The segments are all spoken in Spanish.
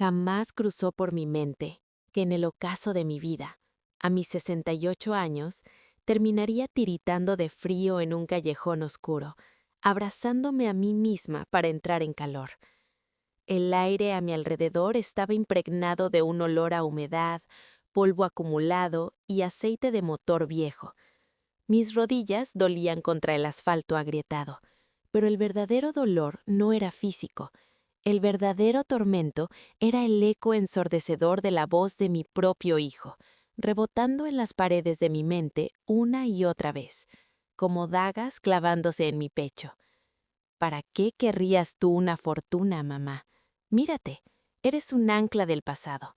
Jamás cruzó por mi mente que en el ocaso de mi vida, a mis 68 años, terminaría tiritando de frío en un callejón oscuro, abrazándome a mí misma para entrar en calor. El aire a mi alrededor estaba impregnado de un olor a humedad, polvo acumulado y aceite de motor viejo. Mis rodillas dolían contra el asfalto agrietado, pero el verdadero dolor no era físico. El verdadero tormento era el eco ensordecedor de la voz de mi propio hijo, rebotando en las paredes de mi mente una y otra vez, como dagas clavándose en mi pecho. ¿Para qué querrías tú una fortuna, mamá? Mírate, eres un ancla del pasado.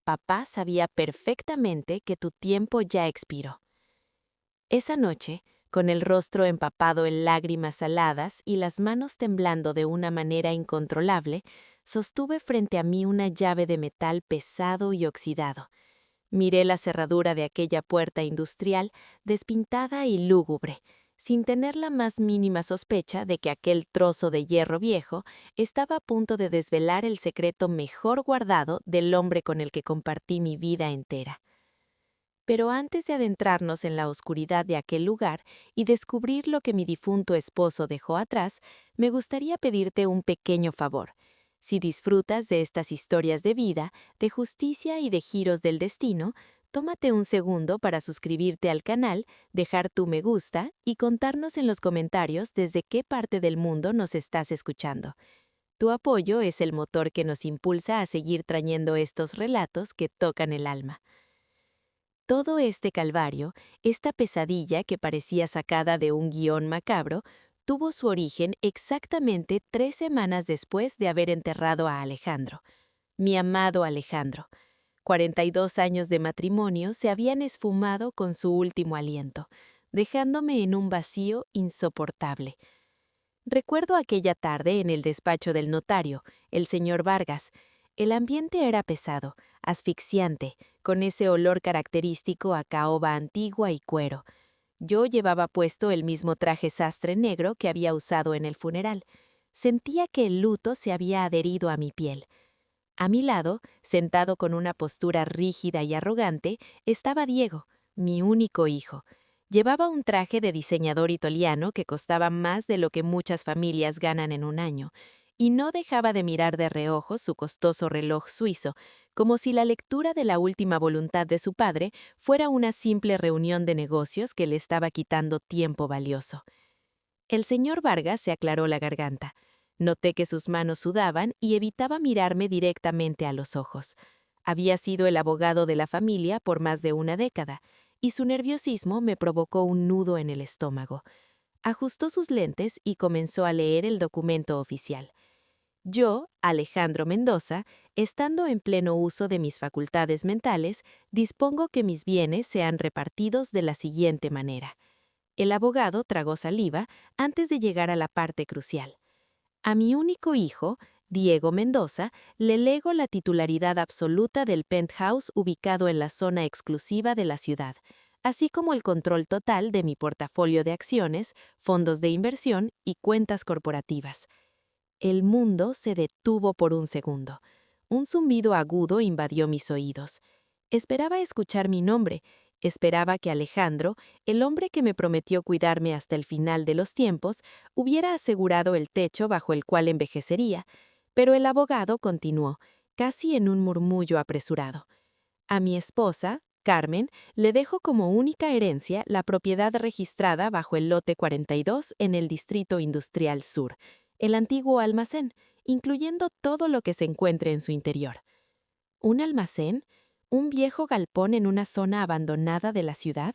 Papá sabía perfectamente que tu tiempo ya expiró. Esa noche, con el rostro empapado en lágrimas saladas y las manos temblando de una manera incontrolable, sostuve frente a mí una llave de metal pesado y oxidado. Miré la cerradura de aquella puerta industrial despintada y lúgubre, sin tener la más mínima sospecha de que aquel trozo de hierro viejo estaba a punto de desvelar el secreto mejor guardado del hombre con el que compartí mi vida entera. Pero antes de adentrarnos en la oscuridad de aquel lugar y descubrir lo que mi difunto esposo dejó atrás, me gustaría pedirte un pequeño favor. Si disfrutas de estas historias de vida, de justicia y de giros del destino, tómate un segundo para suscribirte al canal, dejar tu me gusta y contarnos en los comentarios desde qué parte del mundo nos estás escuchando. Tu apoyo es el motor que nos impulsa a seguir trayendo estos relatos que tocan el alma. Todo este calvario, esta pesadilla que parecía sacada de un guión macabro, tuvo su origen exactamente 3 semanas después de haber enterrado a Alejandro, mi amado Alejandro. 42 años de matrimonio se habían esfumado con su último aliento, dejándome en un vacío insoportable. Recuerdo aquella tarde en el despacho del notario, el señor Vargas. El ambiente era pesado, asfixiante, con ese olor característico a caoba antigua y cuero. Yo llevaba puesto el mismo traje sastre negro que había usado en el funeral. Sentía que el luto se había adherido a mi piel. A mi lado, sentado con una postura rígida y arrogante, estaba Diego, mi único hijo. Llevaba un traje de diseñador italiano que costaba más de lo que muchas familias ganan en un año, y no dejaba de mirar de reojo su costoso reloj suizo, como si la lectura de la última voluntad de su padre fuera una simple reunión de negocios que le estaba quitando tiempo valioso. El señor Vargas se aclaró la garganta. Noté que sus manos sudaban y evitaba mirarme directamente a los ojos. Había sido el abogado de la familia por más de una década, y su nerviosismo me provocó un nudo en el estómago. Ajustó sus lentes y comenzó a leer el documento oficial. Yo, Alejandro Mendoza, estando en pleno uso de mis facultades mentales, dispongo que mis bienes sean repartidos de la siguiente manera. El abogado tragó saliva antes de llegar a la parte crucial. A mi único hijo, Diego Mendoza, le lego la titularidad absoluta del penthouse ubicado en la zona exclusiva de la ciudad, así como el control total de mi portafolio de acciones, fondos de inversión y cuentas corporativas. El mundo se detuvo por un segundo. Un zumbido agudo invadió mis oídos. Esperaba escuchar mi nombre. Esperaba que Alejandro, el hombre que me prometió cuidarme hasta el final de los tiempos, hubiera asegurado el techo bajo el cual envejecería, pero el abogado continuó, casi en un murmullo apresurado. A mi esposa, Carmen, le dejo como única herencia la propiedad registrada bajo el lote 42 en el Distrito Industrial Sur, el antiguo almacén, incluyendo todo lo que se encuentre en su interior. ¿Un almacén? ¿Un viejo galpón en una zona abandonada de la ciudad?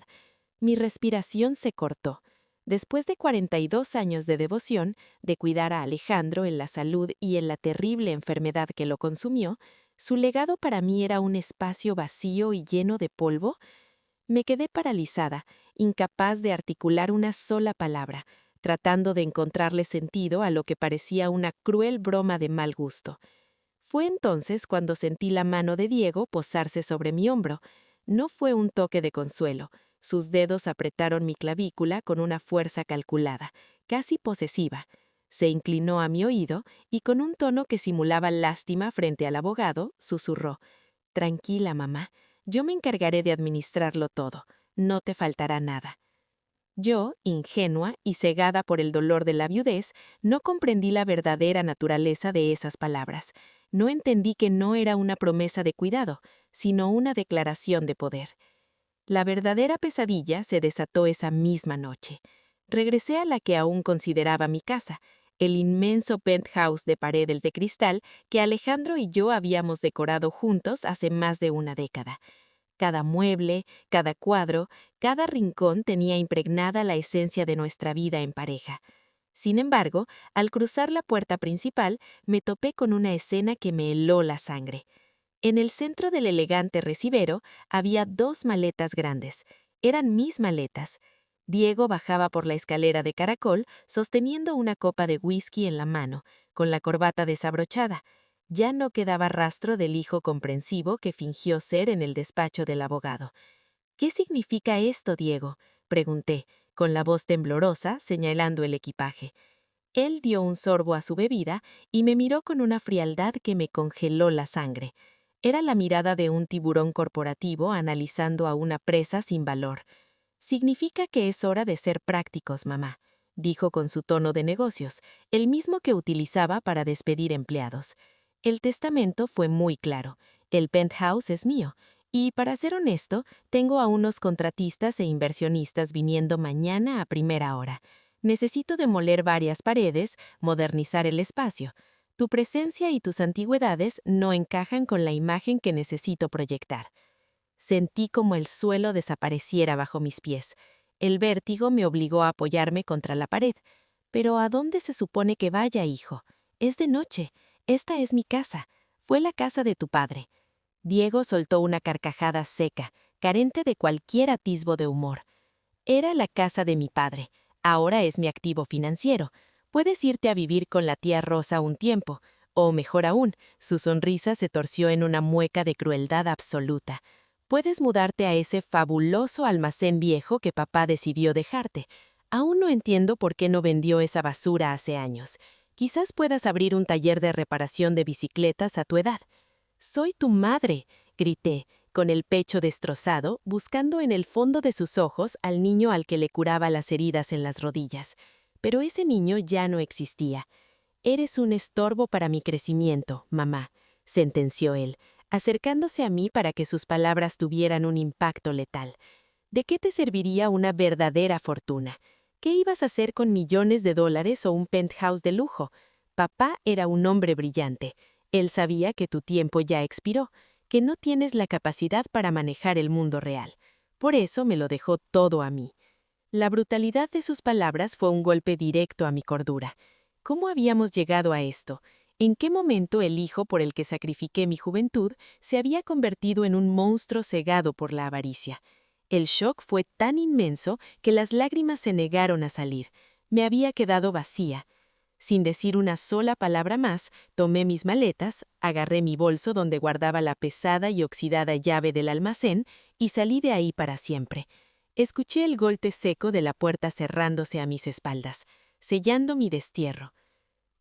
Mi respiración se cortó. Después de 42 años de devoción, de cuidar a Alejandro en la salud y en la terrible enfermedad que lo consumió, ¿su legado para mí era un espacio vacío y lleno de polvo? Me quedé paralizada, incapaz de articular una sola palabra, tratando de encontrarle sentido a lo que parecía una cruel broma de mal gusto. Fue entonces cuando sentí la mano de Diego posarse sobre mi hombro. No fue un toque de consuelo. Sus dedos apretaron mi clavícula con una fuerza calculada, casi posesiva. Se inclinó a mi oído y con un tono que simulaba lástima frente al abogado, susurró: «Tranquila, mamá, yo me encargaré de administrarlo todo, no te faltará nada». Yo, ingenua y cegada por el dolor de la viudez, no comprendí la verdadera naturaleza de esas palabras. No entendí que no era una promesa de cuidado, sino una declaración de poder. La verdadera pesadilla se desató esa misma noche. Regresé a la que aún consideraba mi casa, el inmenso penthouse de paredes de cristal que Alejandro y yo habíamos decorado juntos hace más de una década. Cada mueble, cada cuadro, cada rincón tenía impregnada la esencia de nuestra vida en pareja. Sin embargo, al cruzar la puerta principal, me topé con una escena que me heló la sangre. En el centro del elegante recibero había 2 maletas grandes. Eran mis maletas. Diego bajaba por la escalera de caracol sosteniendo una copa de whisky en la mano, con la corbata desabrochada. Ya no quedaba rastro del hijo comprensivo que fingió ser en el despacho del abogado. «¿Qué significa esto, Diego?», pregunté, con la voz temblorosa, señalando el equipaje. Él dio un sorbo a su bebida y me miró con una frialdad que me congeló la sangre. Era la mirada de un tiburón corporativo analizando a una presa sin valor. «Significa que es hora de ser prácticos, mamá», dijo con su tono de negocios, el mismo que utilizaba para despedir empleados. El testamento fue muy claro. El penthouse es mío. Y, para ser honesto, tengo a unos contratistas e inversionistas viniendo mañana a primera hora. Necesito demoler varias paredes, modernizar el espacio. Tu presencia y tus antigüedades no encajan con la imagen que necesito proyectar. Sentí como el suelo desapareciera bajo mis pies. El vértigo me obligó a apoyarme contra la pared. «Pero ¿a dónde se supone que vaya, hijo? Es de noche. Esta es mi casa. Fue la casa de tu padre». Diego soltó una carcajada seca, carente de cualquier atisbo de humor. «Era la casa de mi padre. Ahora es mi activo financiero. Puedes irte a vivir con la tía Rosa un tiempo. O mejor aún, su sonrisa se torció en una mueca de crueldad absoluta. Puedes mudarte a ese fabuloso almacén viejo que papá decidió dejarte. Aún no entiendo por qué no vendió esa basura hace años. Quizás puedas abrir un taller de reparación de bicicletas a tu edad». «Soy tu madre», grité, con el pecho destrozado, buscando en el fondo de sus ojos al niño al que le curaba las heridas en las rodillas. Pero ese niño ya no existía. «Eres un estorbo para mi crecimiento, mamá», sentenció él, acercándose a mí para que sus palabras tuvieran un impacto letal. «¿De qué te serviría una verdadera fortuna? ¿Qué ibas a hacer con millones de dólares o un penthouse de lujo? Papá era un hombre brillante. Él sabía que tu tiempo ya expiró, que no tienes la capacidad para manejar el mundo real. Por eso me lo dejó todo a mí». La brutalidad de sus palabras fue un golpe directo a mi cordura. ¿Cómo habíamos llegado a esto? ¿En qué momento el hijo por el que sacrifiqué mi juventud se había convertido en un monstruo cegado por la avaricia? El shock fue tan inmenso que las lágrimas se negaron a salir. Me había quedado vacía. Sin decir una sola palabra más, tomé mis maletas, agarré mi bolso donde guardaba la pesada y oxidada llave del almacén y salí de ahí para siempre. Escuché el golpe seco de la puerta cerrándose a mis espaldas, sellando mi destierro.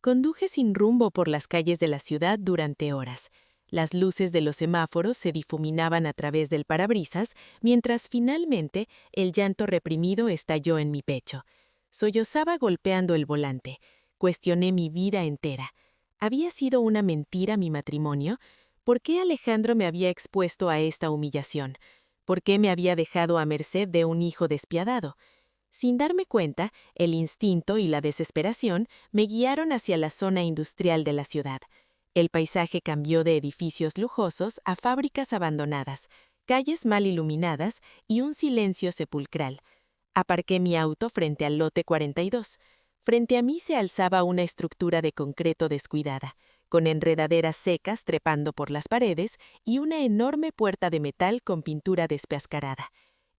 Conduje sin rumbo por las calles de la ciudad durante horas. Las luces de los semáforos se difuminaban a través del parabrisas, mientras finalmente el llanto reprimido estalló en mi pecho. Sollozaba golpeando el volante. Cuestioné mi vida entera. ¿Había sido una mentira mi matrimonio? ¿Por qué Alejandro me había expuesto a esta humillación? ¿Por qué me había dejado a merced de un hijo despiadado? Sin darme cuenta, el instinto y la desesperación me guiaron hacia la zona industrial de la ciudad. El paisaje cambió de edificios lujosos a fábricas abandonadas, calles mal iluminadas y un silencio sepulcral. Aparqué mi auto frente al lote 42. Frente a mí se alzaba una estructura de concreto descuidada, con enredaderas secas trepando por las paredes y una enorme puerta de metal con pintura despascarada.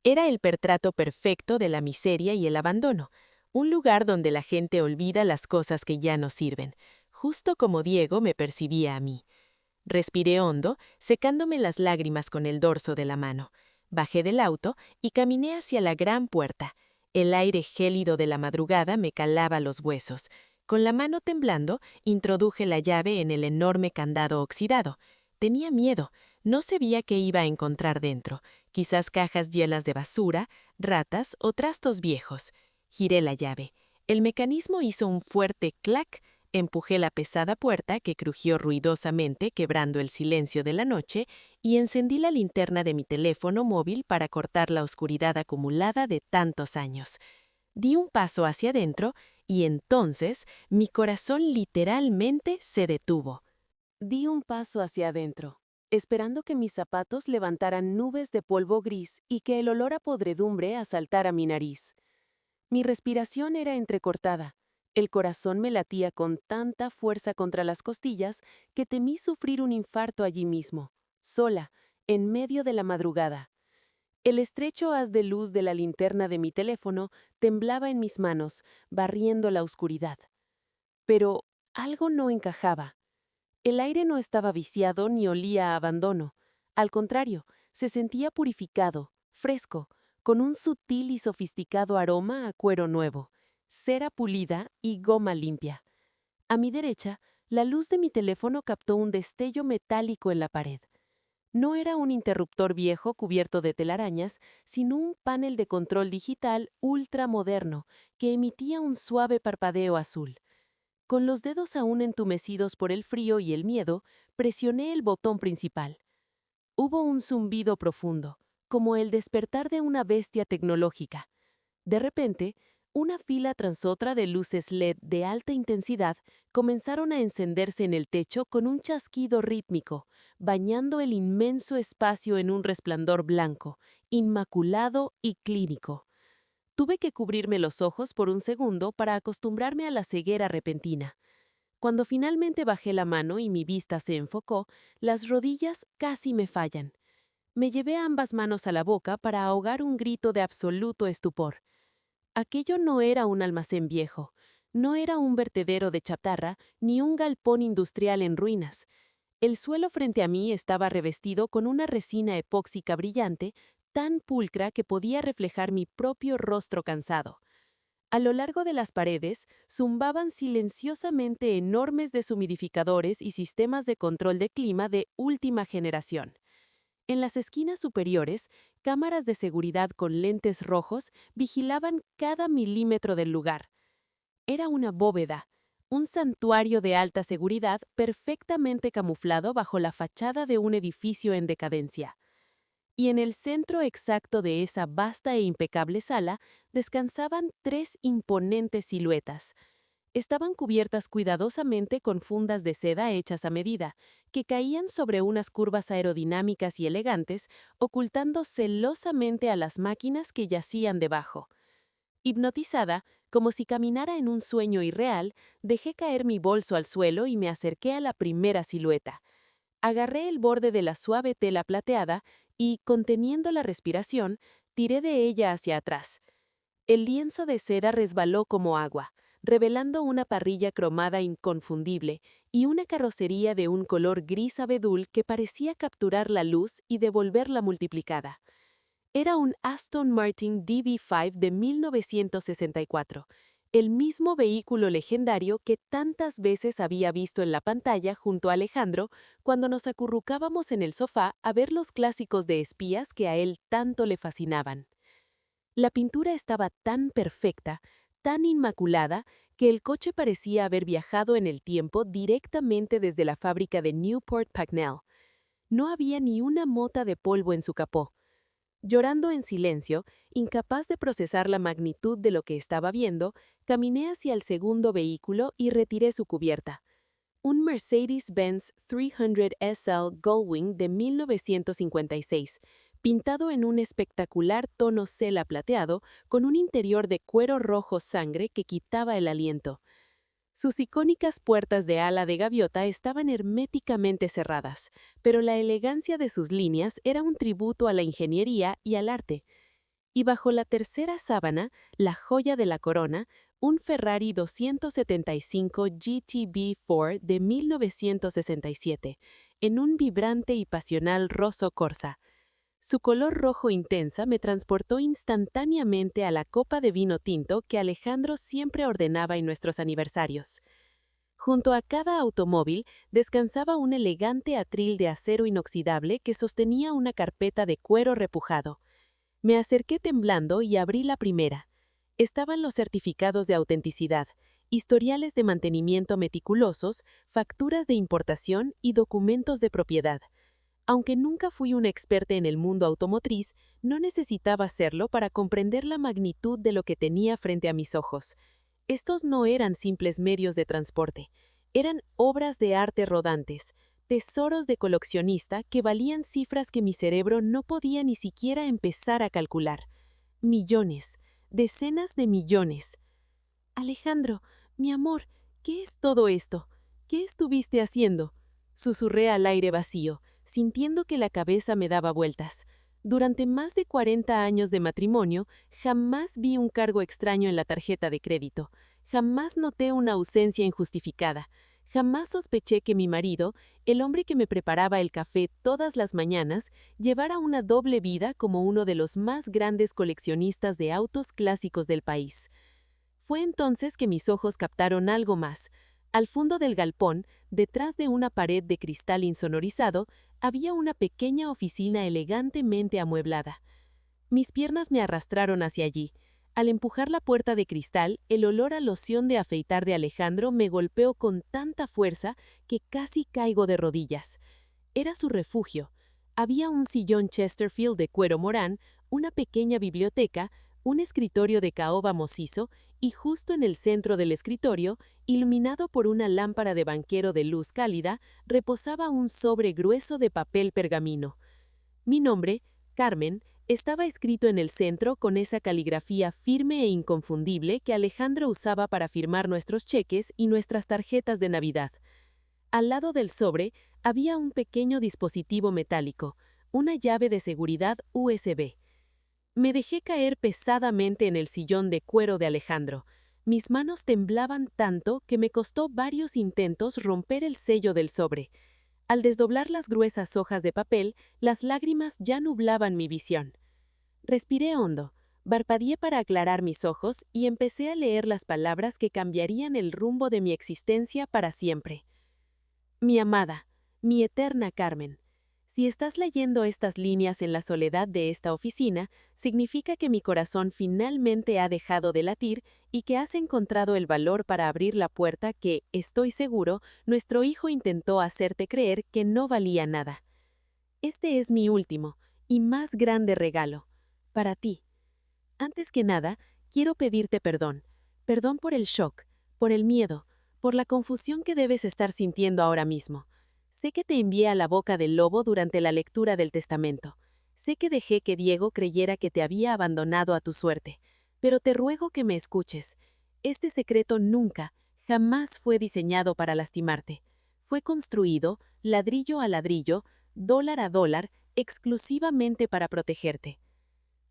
Era el retrato perfecto de la miseria y el abandono, un lugar donde la gente olvida las cosas que ya no sirven, justo como Diego me percibía a mí. Respiré hondo, secándome las lágrimas con el dorso de la mano. Bajé del auto y caminé hacia la gran puerta. El aire gélido de la madrugada me calaba los huesos. Con la mano temblando, introduje la llave en el enorme candado oxidado. Tenía miedo. No sabía qué iba a encontrar dentro. Quizás cajas llenas de basura, ratas o trastos viejos. Giré la llave. El mecanismo hizo un fuerte clac. Empujé la pesada puerta que crujió ruidosamente quebrando el silencio de la noche y encendí la linterna de mi teléfono móvil para cortar la oscuridad acumulada de tantos años. Di un paso hacia adentro y entonces mi corazón literalmente se detuvo. Di un paso hacia adentro, esperando que mis zapatos levantaran nubes de polvo gris y que el olor a podredumbre asaltara mi nariz. Mi respiración era entrecortada. El corazón me latía con tanta fuerza contra las costillas que temí sufrir un infarto allí mismo, sola, en medio de la madrugada. El estrecho haz de luz de la linterna de mi teléfono temblaba en mis manos, barriendo la oscuridad. Pero algo no encajaba. El aire no estaba viciado ni olía a abandono. Al contrario, se sentía purificado, fresco, con un sutil y sofisticado aroma a cuero nuevo, cera pulida y goma limpia. A mi derecha, la luz de mi teléfono captó un destello metálico en la pared. No era un interruptor viejo cubierto de telarañas, sino un panel de control digital ultramoderno que emitía un suave parpadeo azul. Con los dedos aún entumecidos por el frío y el miedo, presioné el botón principal. Hubo un zumbido profundo, como el despertar de una bestia tecnológica. De repente, una fila tras otra de luces LED de alta intensidad comenzaron a encenderse en el techo con un chasquido rítmico, bañando el inmenso espacio en un resplandor blanco, inmaculado y clínico. Tuve que cubrirme los ojos por un segundo para acostumbrarme a la ceguera repentina. Cuando finalmente bajé la mano y mi vista se enfocó, las rodillas casi me fallan. Me llevé ambas manos a la boca para ahogar un grito de absoluto estupor. Aquello no era un almacén viejo, no era un vertedero de chatarra ni un galpón industrial en ruinas. El suelo frente a mí estaba revestido con una resina epóxica brillante, tan pulcra que podía reflejar mi propio rostro cansado. A lo largo de las paredes zumbaban silenciosamente enormes deshumidificadores y sistemas de control de clima de última generación. En las esquinas superiores, cámaras de seguridad con lentes rojos vigilaban cada milímetro del lugar. Era una bóveda, un santuario de alta seguridad perfectamente camuflado bajo la fachada de un edificio en decadencia. Y en el centro exacto de esa vasta e impecable sala descansaban 3 imponentes siluetas. Estaban cubiertas cuidadosamente con fundas de seda hechas a medida, que caían sobre unas curvas aerodinámicas y elegantes, ocultando celosamente a las máquinas que yacían debajo. Hipnotizada, como si caminara en un sueño irreal, dejé caer mi bolso al suelo y me acerqué a la primera silueta. Agarré el borde de la suave tela plateada y, conteniendo la respiración, tiré de ella hacia atrás. El lienzo de cera resbaló como agua, revelando una parrilla cromada inconfundible y una carrocería de un color gris abedul que parecía capturar la luz y devolverla multiplicada. Era un Aston Martin DB5 de 1964, el mismo vehículo legendario que tantas veces había visto en la pantalla junto a Alejandro cuando nos acurrucábamos en el sofá a ver los clásicos de espías que a él tanto le fascinaban. La pintura estaba tan perfecta, tan inmaculada, que el coche parecía haber viajado en el tiempo directamente desde la fábrica de Newport Pagnell. No había ni una mota de polvo en su capó. Llorando en silencio, incapaz de procesar la magnitud de lo que estaba viendo, caminé hacia el segundo vehículo y retiré su cubierta. Un Mercedes-Benz 300 SL Gullwing de 1956, pintado en un espectacular tono cela plateado con un interior de cuero rojo sangre que quitaba el aliento. Sus icónicas puertas de ala de gaviota estaban herméticamente cerradas, pero la elegancia de sus líneas era un tributo a la ingeniería y al arte. Y bajo la tercera sábana, la joya de la corona, un Ferrari 275 GTB4 de 1967, en un vibrante y pasional rosso corsa. Su color rojo intensa me transportó instantáneamente a la copa de vino tinto que Alejandro siempre ordenaba en nuestros aniversarios. Junto a cada automóvil descansaba un elegante atril de acero inoxidable que sostenía una carpeta de cuero repujado. Me acerqué temblando y abrí la primera. Estaban los certificados de autenticidad, historiales de mantenimiento meticulosos, facturas de importación y documentos de propiedad. Aunque nunca fui una experta en el mundo automotriz, no necesitaba serlo para comprender la magnitud de lo que tenía frente a mis ojos. Estos no eran simples medios de transporte, eran obras de arte rodantes, tesoros de coleccionista que valían cifras que mi cerebro no podía ni siquiera empezar a calcular. Millones, decenas de millones. Alejandro, mi amor, ¿qué es todo esto? ¿Qué estuviste haciendo? Susurré al aire vacío, sintiendo que la cabeza me daba vueltas. Durante más de 40 años de matrimonio, jamás vi un cargo extraño en la tarjeta de crédito. Jamás noté una ausencia injustificada. Jamás sospeché que mi marido, el hombre que me preparaba el café todas las mañanas, llevara una doble vida como uno de los más grandes coleccionistas de autos clásicos del país. Fue entonces que mis ojos captaron algo más. Al fondo del galpón, detrás de una pared de cristal insonorizado, había una pequeña oficina elegantemente amueblada. Mis piernas me arrastraron hacia allí. Al empujar la puerta de cristal, el olor a loción de afeitar de Alejandro me golpeó con tanta fuerza que casi caigo de rodillas. Era su refugio. Había un sillón Chesterfield de cuero morán, una pequeña biblioteca, un escritorio de caoba macizo y justo en el centro del escritorio, iluminado por una lámpara de banquero de luz cálida, reposaba un sobre grueso de papel pergamino. Mi nombre, Carmen, estaba escrito en el centro con esa caligrafía firme e inconfundible que Alejandro usaba para firmar nuestros cheques y nuestras tarjetas de Navidad. Al lado del sobre había un pequeño dispositivo metálico, una llave de seguridad USB. Me dejé caer pesadamente en el sillón de cuero de Alejandro. Mis manos temblaban tanto que me costó varios intentos romper el sello del sobre. Al desdoblar las gruesas hojas de papel, las lágrimas ya nublaban mi visión. Respiré hondo, parpadeé para aclarar mis ojos y empecé a leer las palabras que cambiarían el rumbo de mi existencia para siempre. Mi amada, mi eterna Carmen. Si estás leyendo estas líneas en la soledad de esta oficina, significa que mi corazón finalmente ha dejado de latir y que has encontrado el valor para abrir la puerta que, estoy seguro, nuestro hijo intentó hacerte creer que no valía nada. Este es mi último y más grande regalo, para ti. Antes que nada, quiero pedirte perdón. Perdón por el shock, por el miedo, por la confusión que debes estar sintiendo ahora mismo. Sé que te envié a la boca del lobo durante la lectura del testamento. Sé que dejé que Diego creyera que te había abandonado a tu suerte. Pero te ruego que me escuches. Este secreto nunca, jamás fue diseñado para lastimarte. Fue construido, ladrillo a ladrillo, dólar a dólar, exclusivamente para protegerte.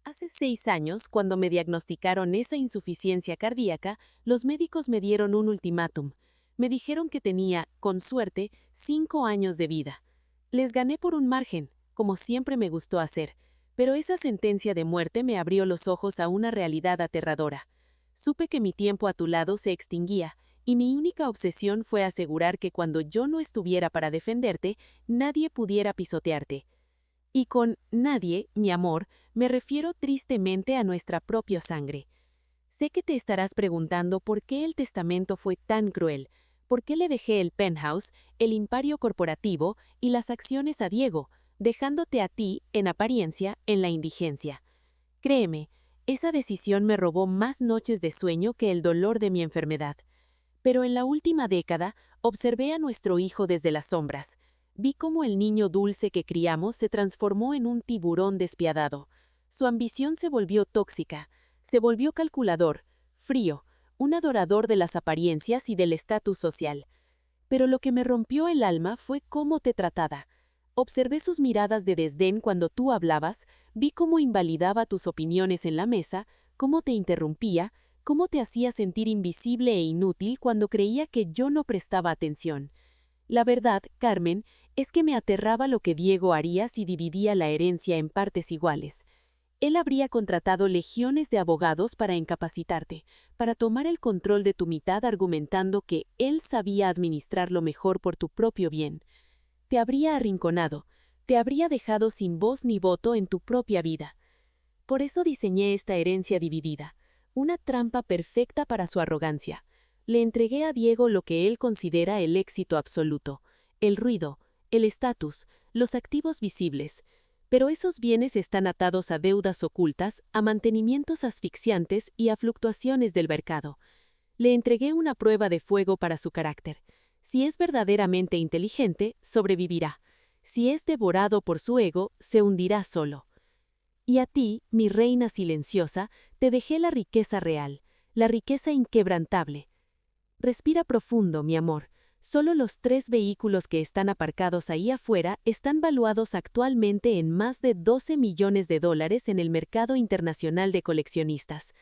Hace 6 años, cuando me diagnosticaron esa insuficiencia cardíaca, los médicos me dieron un ultimátum. Me dijeron que tenía, con suerte, 5 años de vida. Les gané por un margen, como siempre me gustó hacer, pero esa sentencia de muerte me abrió los ojos a una realidad aterradora. Supe que mi tiempo a tu lado se extinguía, y mi única obsesión fue asegurar que cuando yo no estuviera para defenderte, nadie pudiera pisotearte. Y con nadie, mi amor, me refiero tristemente a nuestra propia sangre. Sé que te estarás preguntando por qué el testamento fue tan cruel. ¿Por qué le dejé el penthouse, el imperio corporativo y las acciones a Diego, dejándote a ti, en apariencia, en la indigencia? Créeme, esa decisión me robó más noches de sueño que el dolor de mi enfermedad. Pero en la última década, observé a nuestro hijo desde las sombras. Vi cómo el niño dulce que criamos se transformó en un tiburón despiadado. Su ambición se volvió tóxica, se volvió calculador, frío, un adorador de las apariencias y del estatus social. Pero lo que me rompió el alma fue cómo te trataba. Observé sus miradas de desdén cuando tú hablabas, vi cómo invalidaba tus opiniones en la mesa, cómo te interrumpía, cómo te hacía sentir invisible e inútil cuando creía que yo no prestaba atención. La verdad, Carmen, Es que me aterraba lo que Diego haría si dividía la herencia en partes iguales. Él habría contratado legiones de abogados para incapacitarte, para tomar el control de tu mitad argumentando que él sabía administrarlo mejor por tu propio bien. Te habría arrinconado, te habría dejado sin voz ni voto en tu propia vida. Por eso diseñé esta herencia dividida, una trampa perfecta para su arrogancia. Le entregué a Diego lo que él considera el éxito absoluto, el ruido, el estatus, los activos visibles. Pero esos bienes están atados a deudas ocultas, a mantenimientos asfixiantes y a fluctuaciones del mercado. Le entregué una prueba de fuego para su carácter. Si es verdaderamente inteligente, sobrevivirá. Si es devorado por su ego, se hundirá solo. Y a ti, mi reina silenciosa, te dejé la riqueza real, la riqueza inquebrantable. Respira profundo, mi amor. Solo los 3 vehículos que están aparcados ahí afuera están valuados actualmente en más de 12 millones de dólares en el mercado internacional de coleccionistas.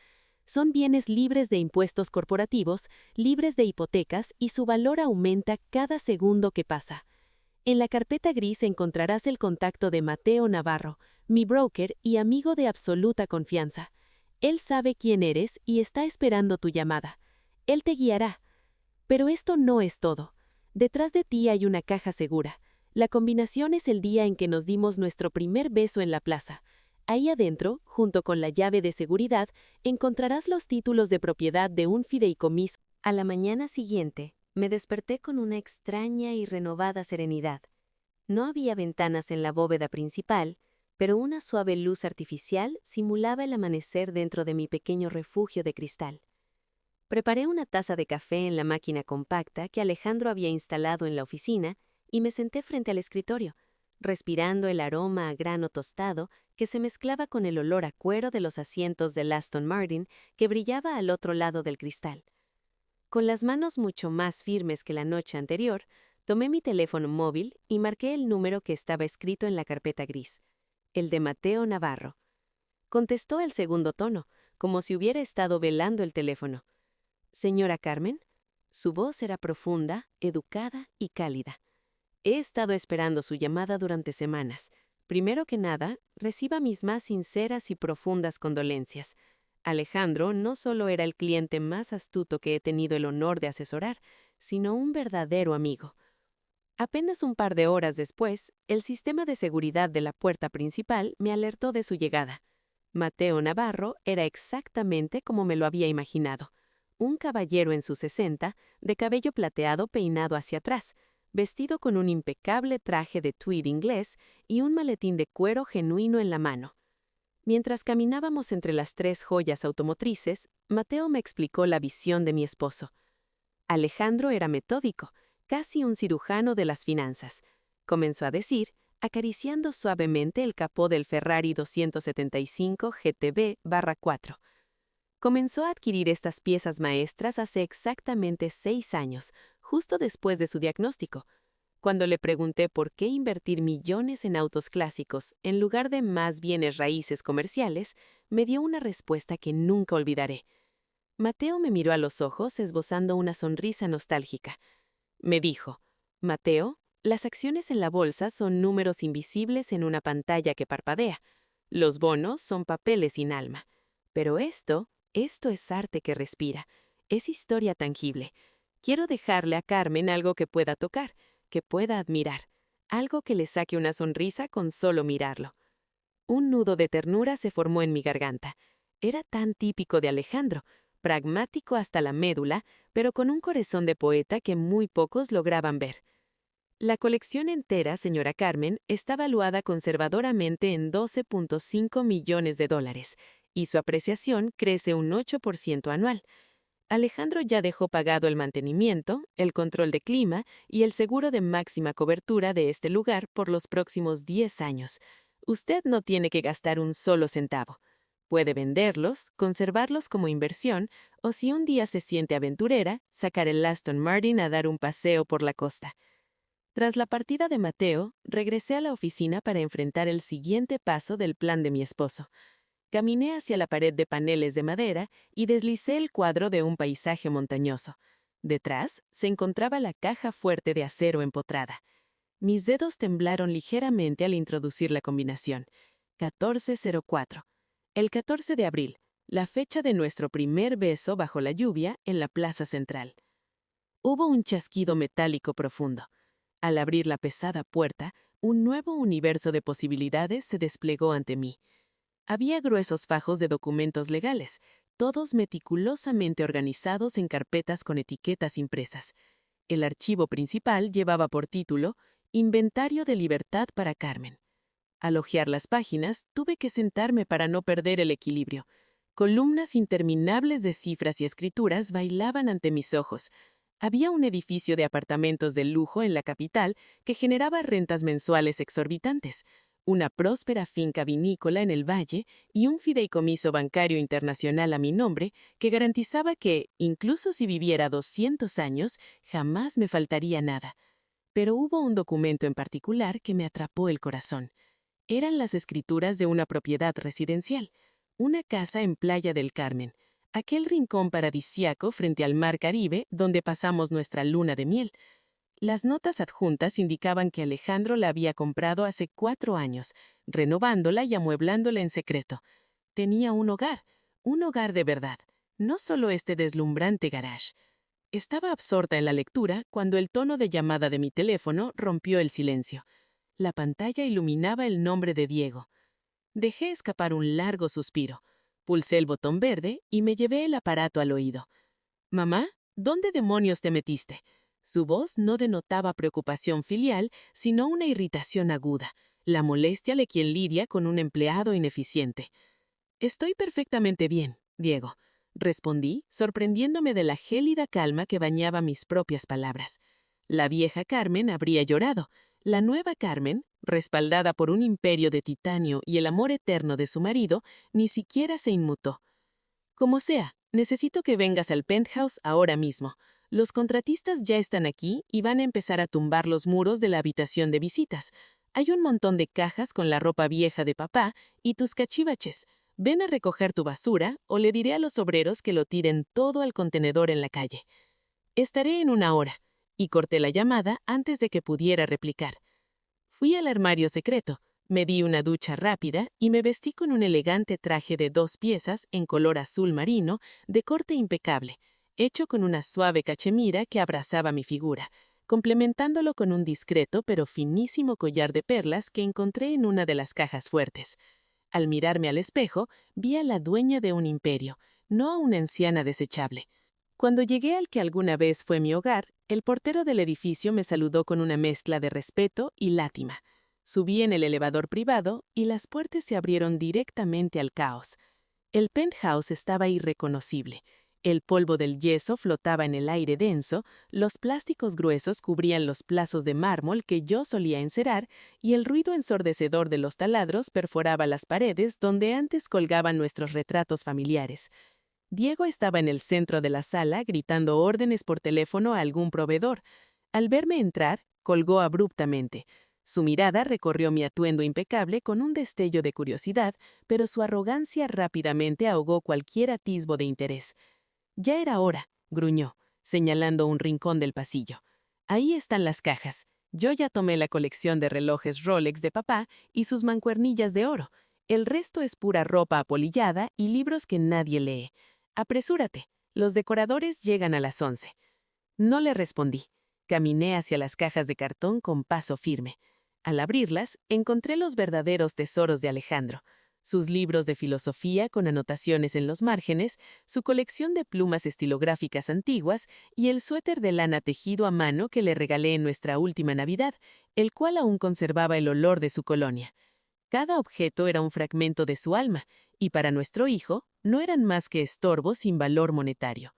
Son bienes libres de impuestos corporativos, libres de hipotecas y su valor aumenta cada segundo que pasa. En la carpeta gris encontrarás el contacto de Mateo Navarro, mi broker y amigo de absoluta confianza. Él sabe quién eres y está esperando tu llamada. Él te guiará. Pero esto no es todo. Detrás de ti hay una caja segura. La combinación es el día en que nos dimos nuestro primer beso en la plaza. Ahí adentro, junto con la llave de seguridad, encontrarás los títulos de propiedad de un fideicomiso. A la mañana siguiente, me desperté con una extraña y renovada serenidad. No había ventanas en la bóveda principal, pero una suave luz artificial simulaba el amanecer dentro de mi pequeño refugio de cristal. Preparé una taza de café en la máquina compacta que Alejandro había instalado en la oficina y me senté frente al escritorio, respirando el aroma a grano tostado que se mezclaba con el olor a cuero de los asientos del Aston Martin que brillaba al otro lado del cristal. Con las manos mucho más firmes que la noche anterior, tomé mi teléfono móvil y marqué el número que estaba escrito en la carpeta gris, el de Mateo Navarro. Contestó el segundo tono, como si hubiera estado velando el teléfono. «Señora Carmen». Su voz era profunda, educada y cálida. «He estado esperando su llamada durante semanas. Primero que nada, reciba mis más sinceras y profundas condolencias. Alejandro no solo era el cliente más astuto que he tenido el honor de asesorar, sino un verdadero amigo». Apenas un par de horas después, el sistema de seguridad de la puerta principal me alertó de su llegada. Mateo Navarro era exactamente como me lo había imaginado. Un caballero en sus 60, de cabello plateado peinado hacia atrás, vestido con un impecable traje de tweed inglés y un maletín de cuero genuino en la mano. Mientras caminábamos entre las 3 joyas automotrices, Mateo me explicó la visión de mi esposo. Alejandro era metódico, casi un cirujano de las finanzas. Comenzó a decir, acariciando suavemente el capó del Ferrari 275 GTB/4. Comenzó a adquirir estas piezas maestras hace exactamente 6 años, justo después de su diagnóstico. Cuando le pregunté por qué invertir millones en autos clásicos en lugar de más bienes raíces comerciales, me dio una respuesta que nunca olvidaré. Mateo me miró a los ojos esbozando una sonrisa nostálgica. Me dijo, «Mateo, las acciones en la bolsa son números invisibles en una pantalla que parpadea. Los bonos son papeles sin alma. Pero esto es arte que respira. Es historia tangible. Quiero dejarle a Carmen algo que pueda tocar, que pueda admirar, algo que le saque una sonrisa con solo mirarlo». Un nudo de ternura se formó en mi garganta. Era tan típico de Alejandro, pragmático hasta la médula, pero con un corazón de poeta que muy pocos lograban ver. La colección entera, señora Carmen, está valuada conservadoramente en 12.5 millones de dólares, y su apreciación crece un 8% anual. Alejandro ya dejó pagado el mantenimiento, el control de clima y el seguro de máxima cobertura de este lugar por los próximos 10 años. Usted no tiene que gastar un solo centavo. Puede venderlos, conservarlos como inversión, o si un día se siente aventurera, sacar el Aston Martin a dar un paseo por la costa. Tras la partida de Mateo, regresé a la oficina para enfrentar el siguiente paso del plan de mi esposo. Caminé hacia la pared de paneles de madera y deslicé el cuadro de un paisaje montañoso. Detrás se encontraba la caja fuerte de acero empotrada. Mis dedos temblaron ligeramente al introducir la combinación. 1404. El 14 de abril, la fecha de nuestro primer beso bajo la lluvia en la plaza central. Hubo un chasquido metálico profundo. Al abrir la pesada puerta, un nuevo universo de posibilidades se desplegó ante mí. Había gruesos fajos de documentos legales, todos meticulosamente organizados en carpetas con etiquetas impresas. El archivo principal llevaba por título Inventario de Libertad para Carmen. Al hojear las páginas, tuve que sentarme para no perder el equilibrio. Columnas interminables de cifras y escrituras bailaban ante mis ojos. Había un edificio de apartamentos de lujo en la capital que generaba rentas mensuales exorbitantes, una próspera finca vinícola en el valle y un fideicomiso bancario internacional a mi nombre que garantizaba que, incluso si viviera 200 años, jamás me faltaría nada. Pero hubo un documento en particular que me atrapó el corazón. Eran las escrituras de una propiedad residencial, una casa en Playa del Carmen, aquel rincón paradisíaco frente al mar Caribe donde pasamos nuestra luna de miel. Las notas adjuntas indicaban que Alejandro la había comprado hace 4 años, renovándola y amueblándola en secreto. Tenía un hogar de verdad, no solo este deslumbrante garage. Estaba absorta en la lectura cuando el tono de llamada de mi teléfono rompió el silencio. La pantalla iluminaba el nombre de Diego. Dejé escapar un largo suspiro. Pulsé el botón verde y me llevé el aparato al oído. «Mamá, ¿dónde demonios te metiste?» Su voz no denotaba preocupación filial, sino una irritación aguda, la molestia de quien lidia con un empleado ineficiente. «Estoy perfectamente bien, Diego», respondí, sorprendiéndome de la gélida calma que bañaba mis propias palabras. La vieja Carmen habría llorado. La nueva Carmen, respaldada por un imperio de titanio y el amor eterno de su marido, ni siquiera se inmutó. «Como sea, necesito que vengas al penthouse ahora mismo. Los contratistas ya están aquí y van a empezar a tumbar los muros de la habitación de visitas. Hay un montón de cajas con la ropa vieja de papá y tus cachivaches. Ven a recoger tu basura o le diré a los obreros que lo tiren todo al contenedor en la calle. Estaré en 1 hora». Y corté la llamada antes de que pudiera replicar. Fui al armario secreto, me di una ducha rápida y me vestí con un elegante traje de 2 piezas en color azul marino, de corte impecable, hecho con una suave cachemira que abrazaba mi figura, complementándolo con un discreto pero finísimo collar de perlas que encontré en una de las cajas fuertes. Al mirarme al espejo, vi a la dueña de un imperio, no a una anciana desechable. Cuando llegué al que alguna vez fue mi hogar, el portero del edificio me saludó con una mezcla de respeto y lástima. Subí en el elevador privado y las puertas se abrieron directamente al caos. El penthouse estaba irreconocible. El polvo del yeso flotaba en el aire denso, los plásticos gruesos cubrían los plazos de mármol que yo solía encerar y el ruido ensordecedor de los taladros perforaba las paredes donde antes colgaban nuestros retratos familiares. Diego estaba en el centro de la sala gritando órdenes por teléfono a algún proveedor. Al verme entrar, colgó abruptamente. Su mirada recorrió mi atuendo impecable con un destello de curiosidad, pero su arrogancia rápidamente ahogó cualquier atisbo de interés. «Ya era hora», gruñó, señalando un rincón del pasillo. «Ahí están las cajas. Yo ya tomé la colección de relojes Rolex de papá y sus mancuernillas de oro. El resto es pura ropa apolillada y libros que nadie lee. Apresúrate, los decoradores llegan a las 11. No le respondí. Caminé hacia las cajas de cartón con paso firme. Al abrirlas, encontré los verdaderos tesoros de Alejandro. Sus libros de filosofía con anotaciones en los márgenes, su colección de plumas estilográficas antiguas y el suéter de lana tejido a mano que le regalé en nuestra última Navidad, el cual aún conservaba el olor de su colonia. Cada objeto era un fragmento de su alma, y para nuestro hijo no eran más que estorbos sin valor monetario.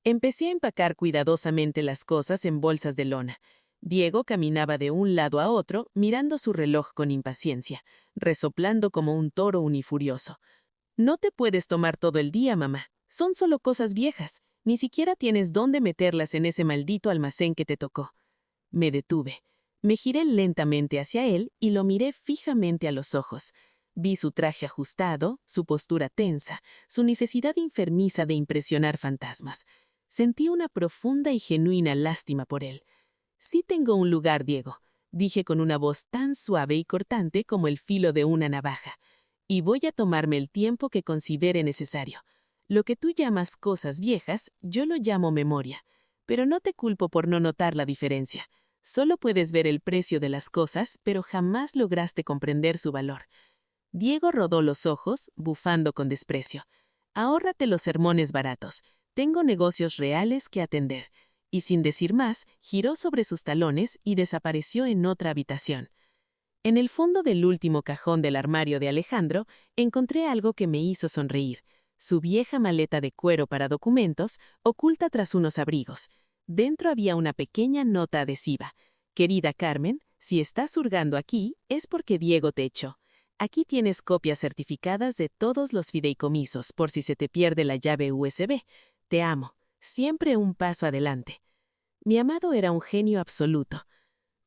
Empecé a empacar cuidadosamente las cosas en bolsas de lona. Diego caminaba de un lado a otro, mirando su reloj con impaciencia, resoplando como un toro unifurioso. «No te puedes tomar todo el día, mamá. Son solo cosas viejas. Ni siquiera tienes dónde meterlas en ese maldito almacén que te tocó». Me detuve. Me giré lentamente hacia él y lo miré fijamente a los ojos. Vi su traje ajustado, su postura tensa, su necesidad enfermiza de impresionar fantasmas. Sentí una profunda y genuina lástima por él. «Sí tengo un lugar, Diego. dije con una voz tan suave y cortante como el filo de una navaja. Y voy a tomarme el tiempo que considere necesario. Lo que tú llamas cosas viejas, yo lo llamo memoria. Pero no te culpo por no notar la diferencia. Solo puedes ver el precio de las cosas, pero jamás lograste comprender su valor. Diego rodó los ojos, bufando con desprecio. Ahórrate los sermones baratos. Tengo negocios reales que atender. Y sin decir más, giró sobre sus talones y desapareció en otra habitación. En el fondo del último cajón del armario de Alejandro, encontré algo que me hizo sonreír. Su vieja maleta de cuero para documentos, oculta tras unos abrigos. Dentro había una pequeña nota adhesiva. Querida Carmen, si estás hurgando aquí, es porque Diego te echó. Aquí tienes copias certificadas de todos los fideicomisos por si se te pierde la llave USB. Te amo. Siempre un paso adelante. Mi amado era un genio absoluto.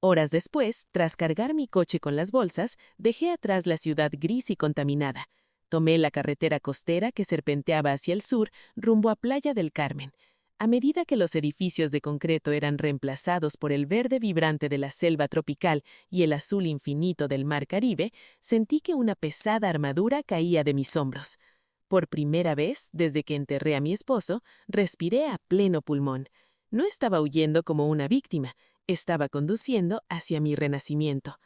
Horas después, tras cargar mi coche con las bolsas, dejé atrás la ciudad gris y contaminada. Tomé la carretera costera que serpenteaba hacia el sur, rumbo a Playa del Carmen. A medida que los edificios de concreto eran reemplazados por el verde vibrante de la selva tropical y el azul infinito del mar Caribe, sentí que una pesada armadura caía de mis hombros. Por primera vez, desde que enterré a mi esposo, respiré a pleno pulmón. No estaba huyendo como una víctima, estaba conduciendo hacia mi renacimiento.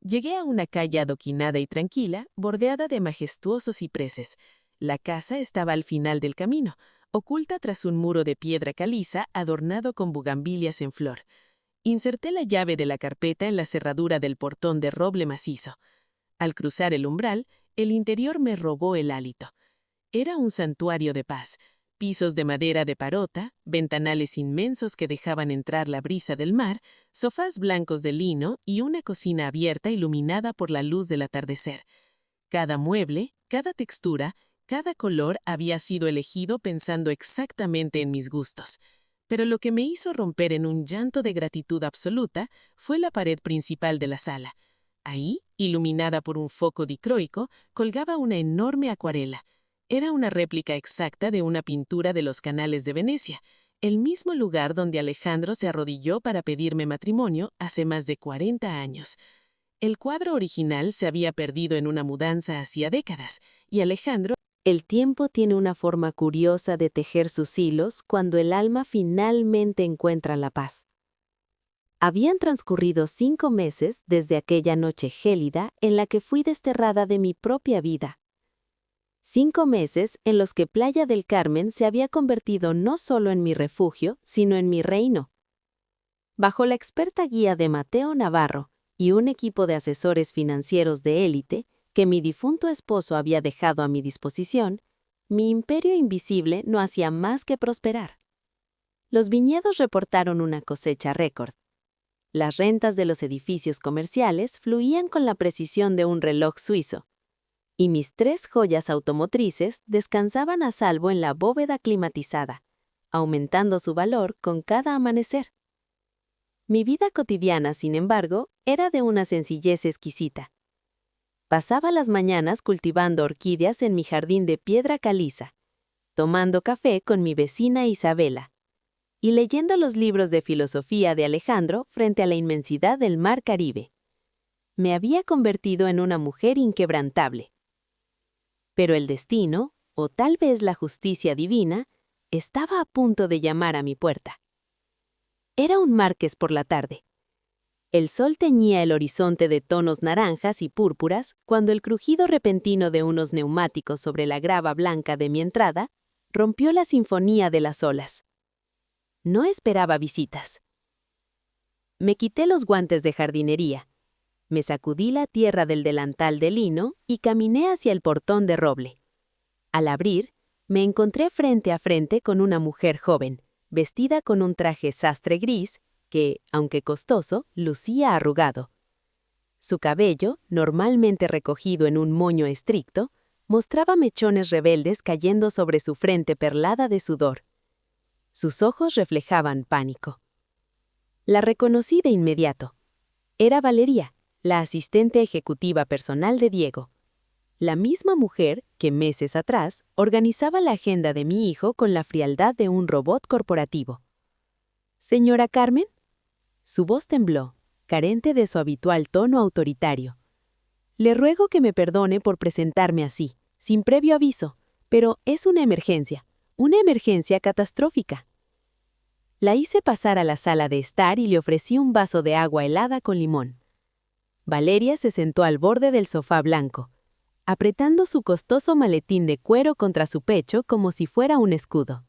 Llegué a una calle adoquinada y tranquila, bordeada de majestuosos cipreses. La casa estaba al final del camino, oculta tras un muro de piedra caliza adornado con bugambilias en flor. Inserté la llave de la carpeta en la cerradura del portón de roble macizo. Al cruzar el umbral, el interior me robó el hálito. Era un santuario de paz. Pisos de madera de parota, ventanales inmensos que dejaban entrar la brisa del mar, sofás blancos de lino y una cocina abierta iluminada por la luz del atardecer. Cada mueble, cada textura, cada color había sido elegido pensando exactamente en mis gustos. Pero lo que me hizo romper en un llanto de gratitud absoluta fue la pared principal de la sala. Ahí, iluminada por un foco dicroico, colgaba una enorme acuarela. Era una réplica exacta de una pintura de los canales de Venecia, el mismo lugar donde Alejandro se arrodilló para pedirme matrimonio hace más de 40 años. El cuadro original se había perdido en una mudanza hacía décadas, y Alejandro... El tiempo tiene una forma curiosa de tejer sus hilos cuando el alma finalmente encuentra la paz. Habían transcurrido 5 meses desde aquella noche gélida en la que fui desterrada de mi propia vida. 5 meses en los que Playa del Carmen se había convertido no solo en mi refugio, sino en mi reino. Bajo la experta guía de Mateo Navarro y un equipo de asesores financieros de élite que mi difunto esposo había dejado a mi disposición, mi imperio invisible no hacía más que prosperar. Los viñedos reportaron una cosecha récord. Las rentas de los edificios comerciales fluían con la precisión de un reloj suizo. Y mis 3 joyas automotrices descansaban a salvo en la bóveda climatizada, aumentando su valor con cada amanecer. Mi vida cotidiana, sin embargo, era de una sencillez exquisita. Pasaba las mañanas cultivando orquídeas en mi jardín de piedra caliza, tomando café con mi vecina Isabela y leyendo los libros de filosofía de Alejandro frente a la inmensidad del mar Caribe. Me había convertido en una mujer inquebrantable. Pero el destino, o tal vez la justicia divina, estaba a punto de llamar a mi puerta. Era un martes por la tarde. El sol teñía el horizonte de tonos naranjas y púrpuras cuando el crujido repentino de unos neumáticos sobre la grava blanca de mi entrada rompió la sinfonía de las olas. No esperaba visitas. Me quité los guantes de jardinería. Me sacudí la tierra del delantal de lino y caminé hacia el portón de roble. Al abrir, me encontré frente a frente con una mujer joven, vestida con un traje sastre gris que, aunque costoso, lucía arrugado. Su cabello, normalmente recogido en un moño estricto, mostraba mechones rebeldes cayendo sobre su frente perlada de sudor. Sus ojos reflejaban pánico. La reconocí de inmediato. Era Valeria, la asistente ejecutiva personal de Diego. La misma mujer que meses atrás organizaba la agenda de mi hijo con la frialdad de un robot corporativo. «¿Señora Carmen?» Su voz tembló, carente de su habitual tono autoritario. Le ruego que me perdone por presentarme así, sin previo aviso, pero es una emergencia catastrófica. La hice pasar a la sala de estar y le ofrecí un vaso de agua helada con limón. Valeria se sentó al borde del sofá blanco, apretando su costoso maletín de cuero contra su pecho como si fuera un escudo.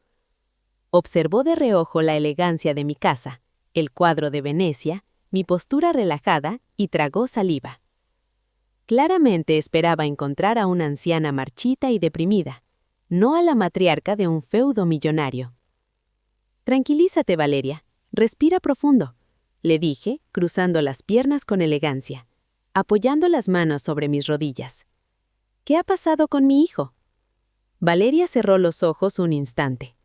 Observó de reojo la elegancia de mi casa, el cuadro de Venecia, mi postura relajada y tragó saliva. Claramente esperaba encontrar a una anciana marchita y deprimida, no a la matriarca de un feudo millonario. «Tranquilízate, Valeria. Respira profundo», le dije, cruzando las piernas con elegancia, apoyando las manos sobre mis rodillas. «¿Qué ha pasado con mi hijo?» Valeria cerró los ojos un instante.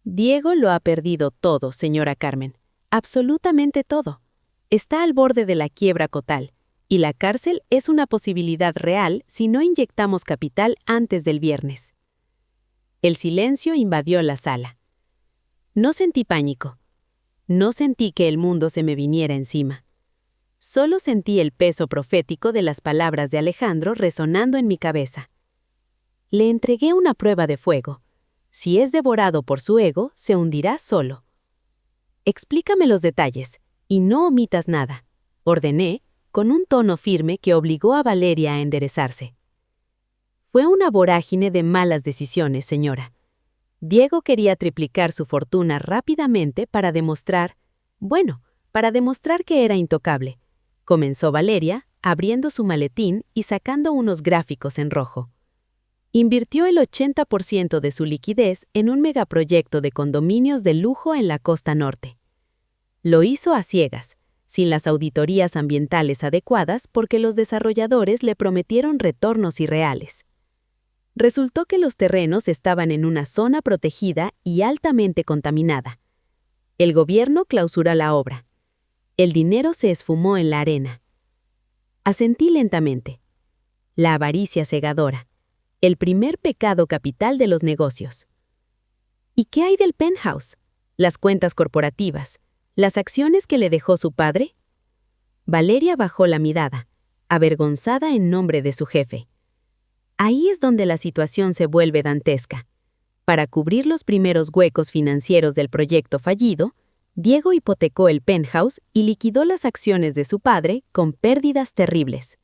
«Diego lo ha perdido todo, señora Carmen. Absolutamente todo. Está al borde de la quiebra total, y la cárcel es una posibilidad real si no inyectamos capital antes del viernes». El silencio invadió la sala. No sentí pánico. No sentí que el mundo se me viniera encima. Solo sentí el peso profético de las palabras de Alejandro resonando en mi cabeza. Le entregué una prueba de fuego. Si es devorado por su ego, se hundirá solo. «Explícame los detalles, y no omitas nada», ordené, con un tono firme que obligó a Valeria a enderezarse. «Fue una vorágine de malas decisiones, señora. Diego quería triplicar su fortuna rápidamente para demostrar que era intocable», comenzó Valeria, abriendo su maletín y sacando unos gráficos en rojo. «Invirtió el 80% de su liquidez en un megaproyecto de condominios de lujo en la costa norte. Lo hizo a ciegas, sin las auditorías ambientales adecuadas porque los desarrolladores le prometieron retornos irreales. Resultó que los terrenos estaban en una zona protegida y altamente contaminada. El gobierno clausuró la obra. El dinero se esfumó en la arena. Asentí lentamente. La avaricia cegadora, el primer pecado capital de los negocios. ¿Y qué hay del penthouse? ¿Las cuentas corporativas? ¿Las acciones que le dejó su padre? Valeria bajó la mirada, avergonzada en nombre de su jefe. Ahí es donde la situación se vuelve dantesca. Para cubrir los primeros huecos financieros del proyecto fallido, Diego hipotecó el penthouse y liquidó las acciones de su padre con pérdidas terribles.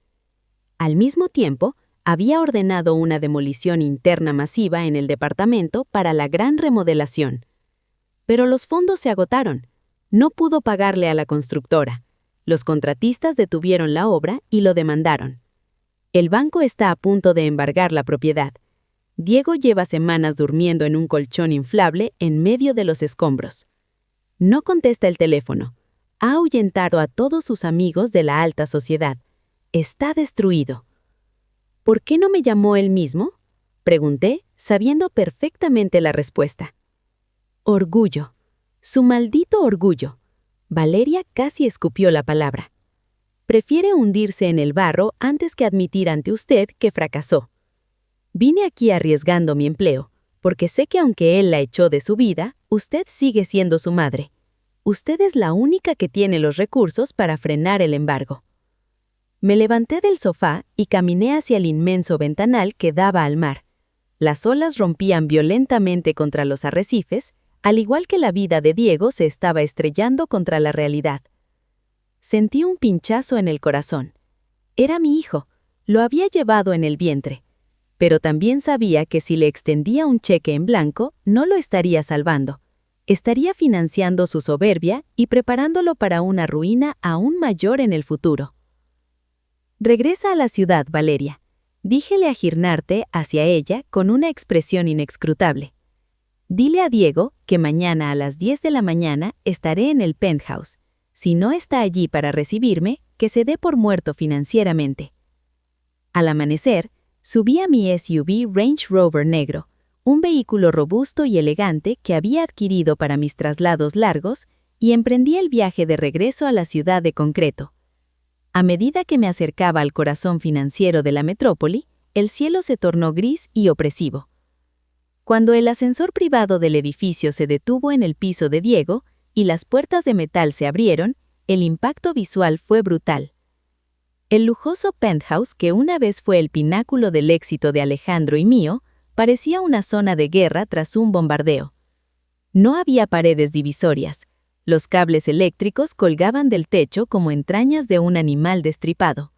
Al mismo tiempo, había ordenado una demolición interna masiva en el departamento para la gran remodelación. Pero los fondos se agotaron. No pudo pagarle a la constructora. Los contratistas detuvieron la obra y lo demandaron. El banco está a punto de embargar la propiedad. Diego lleva semanas durmiendo en un colchón inflable en medio de los escombros. No contesta el teléfono. Ha ahuyentado a todos sus amigos de la alta sociedad. Está destruido. ¿Por qué no me llamó él mismo?, pregunté, sabiendo perfectamente la respuesta. Orgullo. Su maldito orgullo. Valeria casi escupió la palabra. Prefiere hundirse en el barro antes que admitir ante usted que fracasó. Vine aquí arriesgando mi empleo, porque sé que aunque él la echó de su vida, usted sigue siendo su madre. Usted es la única que tiene los recursos para frenar el embargo. Me levanté del sofá y caminé hacia el inmenso ventanal que daba al mar. Las olas rompían violentamente contra los arrecifes, al igual que la vida de Diego se estaba estrellando contra la realidad. Sentí un pinchazo en el corazón. Era mi hijo, lo había llevado en el vientre. Pero también sabía que si le extendía un cheque en blanco, no lo estaría salvando. Estaría financiando su soberbia y preparándolo para una ruina aún mayor en el futuro. Regresa a la ciudad, Valeria. Díjele a Girnarte hacia ella con una expresión inescrutable. Dile a Diego que mañana a las 10 de la mañana estaré en el penthouse. Si no está allí para recibirme, que se dé por muerto financieramente. Al amanecer, subí a mi SUV Range Rover negro, un vehículo robusto y elegante que había adquirido para mis traslados largos, y emprendí el viaje de regreso a la ciudad de concreto. A medida que me acercaba al corazón financiero de la metrópoli, el cielo se tornó gris y opresivo. Cuando el ascensor privado del edificio se detuvo en el piso de Diego y las puertas de metal se abrieron, el impacto visual fue brutal. El lujoso penthouse, que una vez fue el pináculo del éxito de Alejandro y mío, parecía una zona de guerra tras un bombardeo. No había paredes divisorias. Los cables eléctricos colgaban del techo como entrañas de un animal destripado.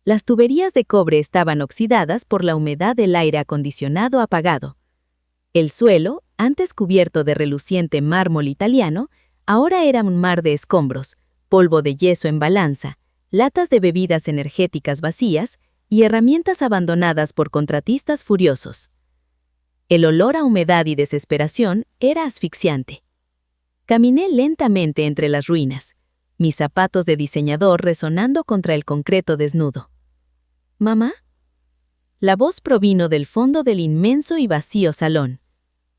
Las tuberías de cobre estaban oxidadas por la humedad del aire acondicionado apagado. El suelo, antes cubierto de reluciente mármol italiano, ahora era un mar de escombros, polvo de yeso en balanza, latas de bebidas energéticas vacías y herramientas abandonadas por contratistas furiosos. El olor a humedad y desesperación era asfixiante. Caminé lentamente entre las ruinas, mis zapatos de diseñador resonando contra el concreto desnudo. ¿Mamá? La voz provino del fondo del inmenso y vacío salón.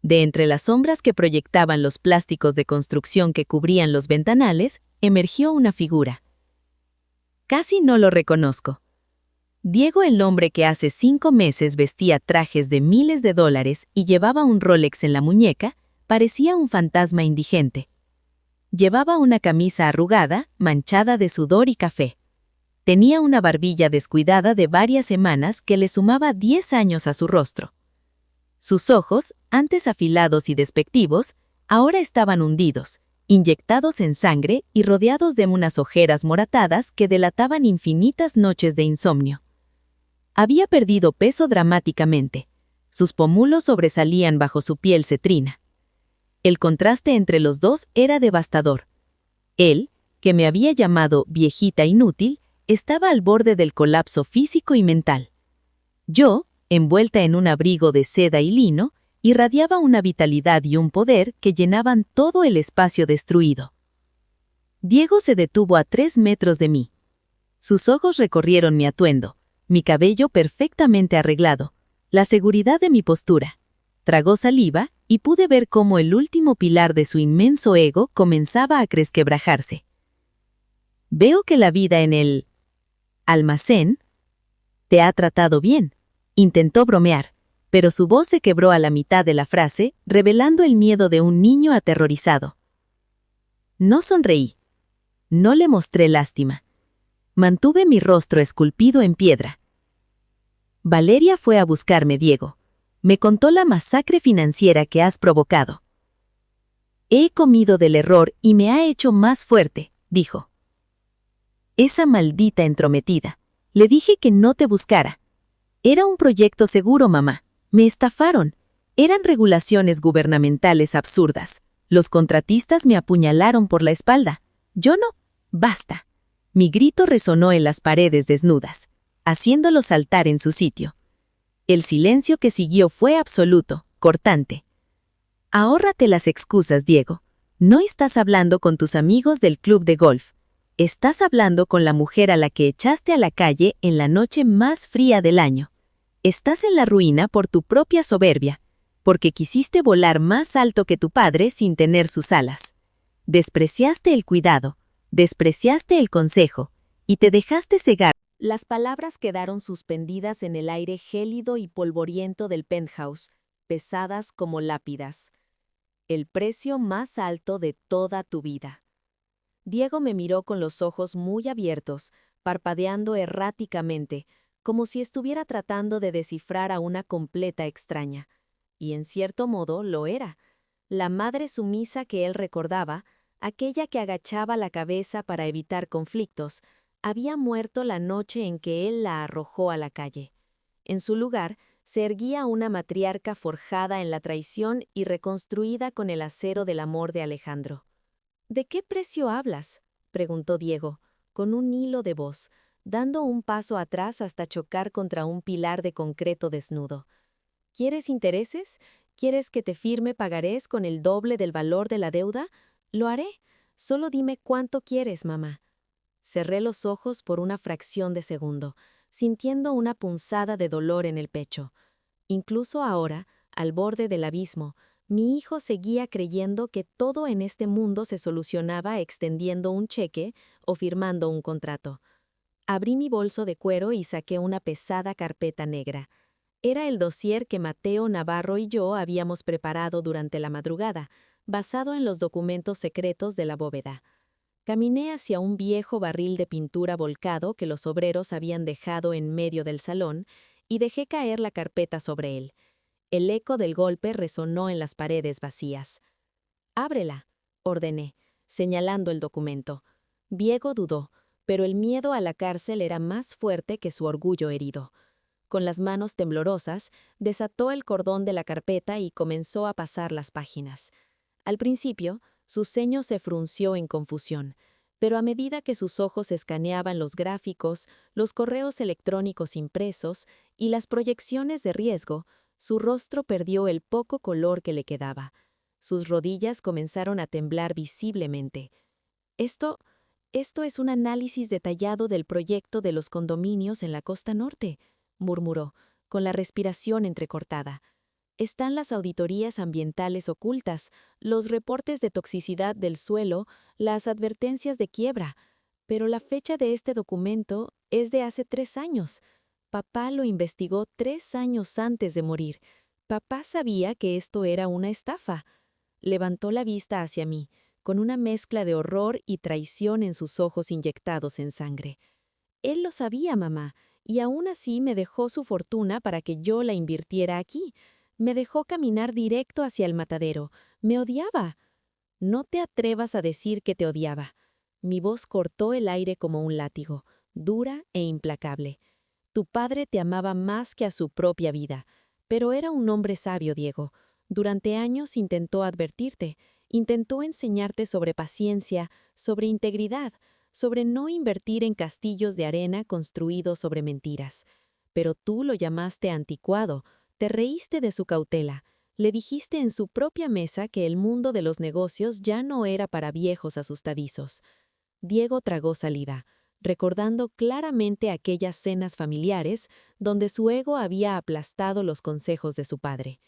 De entre las sombras que proyectaban los plásticos de construcción que cubrían los ventanales, emergió una figura. Casi no lo reconozco. Diego, el hombre que hace 5 meses vestía trajes de miles de dólares y llevaba un Rolex en la muñeca, parecía un fantasma indigente. Llevaba una camisa arrugada, manchada de sudor y café. Tenía una barbilla descuidada de varias semanas que le sumaba 10 años a su rostro. Sus ojos, antes afilados y despectivos, ahora estaban hundidos, inyectados en sangre y rodeados de unas ojeras moratadas que delataban infinitas noches de insomnio. Había perdido peso dramáticamente. Sus pómulos sobresalían bajo su piel cetrina. El contraste entre los dos era devastador. Él, que me había llamado viejita inútil, estaba al borde del colapso físico y mental. Yo, envuelta en un abrigo de seda y lino, irradiaba una vitalidad y un poder que llenaban todo el espacio destruido. Diego se detuvo a 3 metros de mí. Sus ojos recorrieron mi atuendo, mi cabello perfectamente arreglado, la seguridad de mi postura. Tragó saliva y pude ver cómo el último pilar de su inmenso ego comenzaba a resquebrajarse. Veo que la vida en el almacén te ha tratado bien, intentó bromear, pero su voz se quebró a la mitad de la frase, revelando el miedo de un niño aterrorizado. No sonreí. No le mostré lástima. Mantuve mi rostro esculpido en piedra. Valeria fue a buscarme, Diego. Me contó la masacre financiera que has provocado. He comido del error y me ha hecho más fuerte, dijo. Esa maldita entrometida. Le dije que no te buscara. Era un proyecto seguro, mamá. Me estafaron. Eran regulaciones gubernamentales absurdas. Los contratistas me apuñalaron por la espalda. Yo no. Basta. Mi grito resonó en las paredes desnudas, haciéndolo saltar en su sitio. El silencio que siguió fue absoluto, cortante. Ahórrate las excusas, Diego. No estás hablando con tus amigos del club de golf. Estás hablando con la mujer a la que echaste a la calle en la noche más fría del año. Estás en la ruina por tu propia soberbia, porque quisiste volar más alto que tu padre sin tener sus alas. Despreciaste el cuidado, despreciaste el consejo, y te dejaste cegar. Las palabras quedaron suspendidas en el aire gélido y polvoriento del penthouse, pesadas como lápidas. El precio más alto de toda tu vida. Diego me miró con los ojos muy abiertos, parpadeando erráticamente, como si estuviera tratando de descifrar a una completa extraña. Y en cierto modo lo era. La madre sumisa que él recordaba, aquella que agachaba la cabeza para evitar conflictos, había muerto la noche en que él la arrojó a la calle. En su lugar, se erguía una matriarca forjada en la traición y reconstruida con el acero del amor de Alejandro. ¿De qué precio hablas?, preguntó Diego, con un hilo de voz, dando un paso atrás hasta chocar contra un pilar de concreto desnudo. ¿Quieres intereses? ¿Quieres que te firme pagarés con el doble del valor de la deuda? Lo haré. Solo dime cuánto quieres, mamá. Cerré los ojos por una fracción de segundo, sintiendo una punzada de dolor en el pecho. Incluso ahora, al borde del abismo, mi hijo seguía creyendo que todo en este mundo se solucionaba extendiendo un cheque o firmando un contrato. Abrí mi bolso de cuero y saqué una pesada carpeta negra. Era el dossier que Mateo Navarro y yo habíamos preparado durante la madrugada, basado en los documentos secretos de la bóveda. Caminé hacia un viejo barril de pintura volcado que los obreros habían dejado en medio del salón y dejé caer la carpeta sobre él. El eco del golpe resonó en las paredes vacías. «Ábrela», ordené, señalando el documento. Diego dudó, pero el miedo a la cárcel era más fuerte que su orgullo herido. Con las manos temblorosas, desató el cordón de la carpeta y comenzó a pasar las páginas. Al principio, su ceño se frunció en confusión, pero a medida que sus ojos escaneaban los gráficos, los correos electrónicos impresos y las proyecciones de riesgo, su rostro perdió el poco color que le quedaba. Sus rodillas comenzaron a temblar visiblemente. Esto es un análisis detallado del proyecto de los condominios en la costa norte», murmuró, con la respiración entrecortada. «Están las auditorías ambientales ocultas, los reportes de toxicidad del suelo, las advertencias de quiebra. Pero la fecha de este documento es de hace 3 años. Papá lo investigó 3 años antes de morir. Papá sabía que esto era una estafa». Levantó la vista hacia mí, con una mezcla de horror y traición en sus ojos inyectados en sangre. «Él lo sabía, mamá, y aún así me dejó su fortuna para que yo la invirtiera aquí. Me dejó caminar directo hacia el matadero. Me odiaba». «No te atrevas a decir que te odiaba». Mi voz cortó el aire como un látigo, dura e implacable. «Tu padre te amaba más que a su propia vida. Pero era un hombre sabio, Diego. Durante años intentó advertirte, intentó enseñarte sobre paciencia, sobre integridad, sobre no invertir en castillos de arena construidos sobre mentiras. Pero tú lo llamaste anticuado, te reíste de su cautela, le dijiste en su propia mesa que el mundo de los negocios ya no era para viejos asustadizos». Diego tragó saliva, recordando claramente aquellas cenas familiares donde su ego había aplastado los consejos de su padre.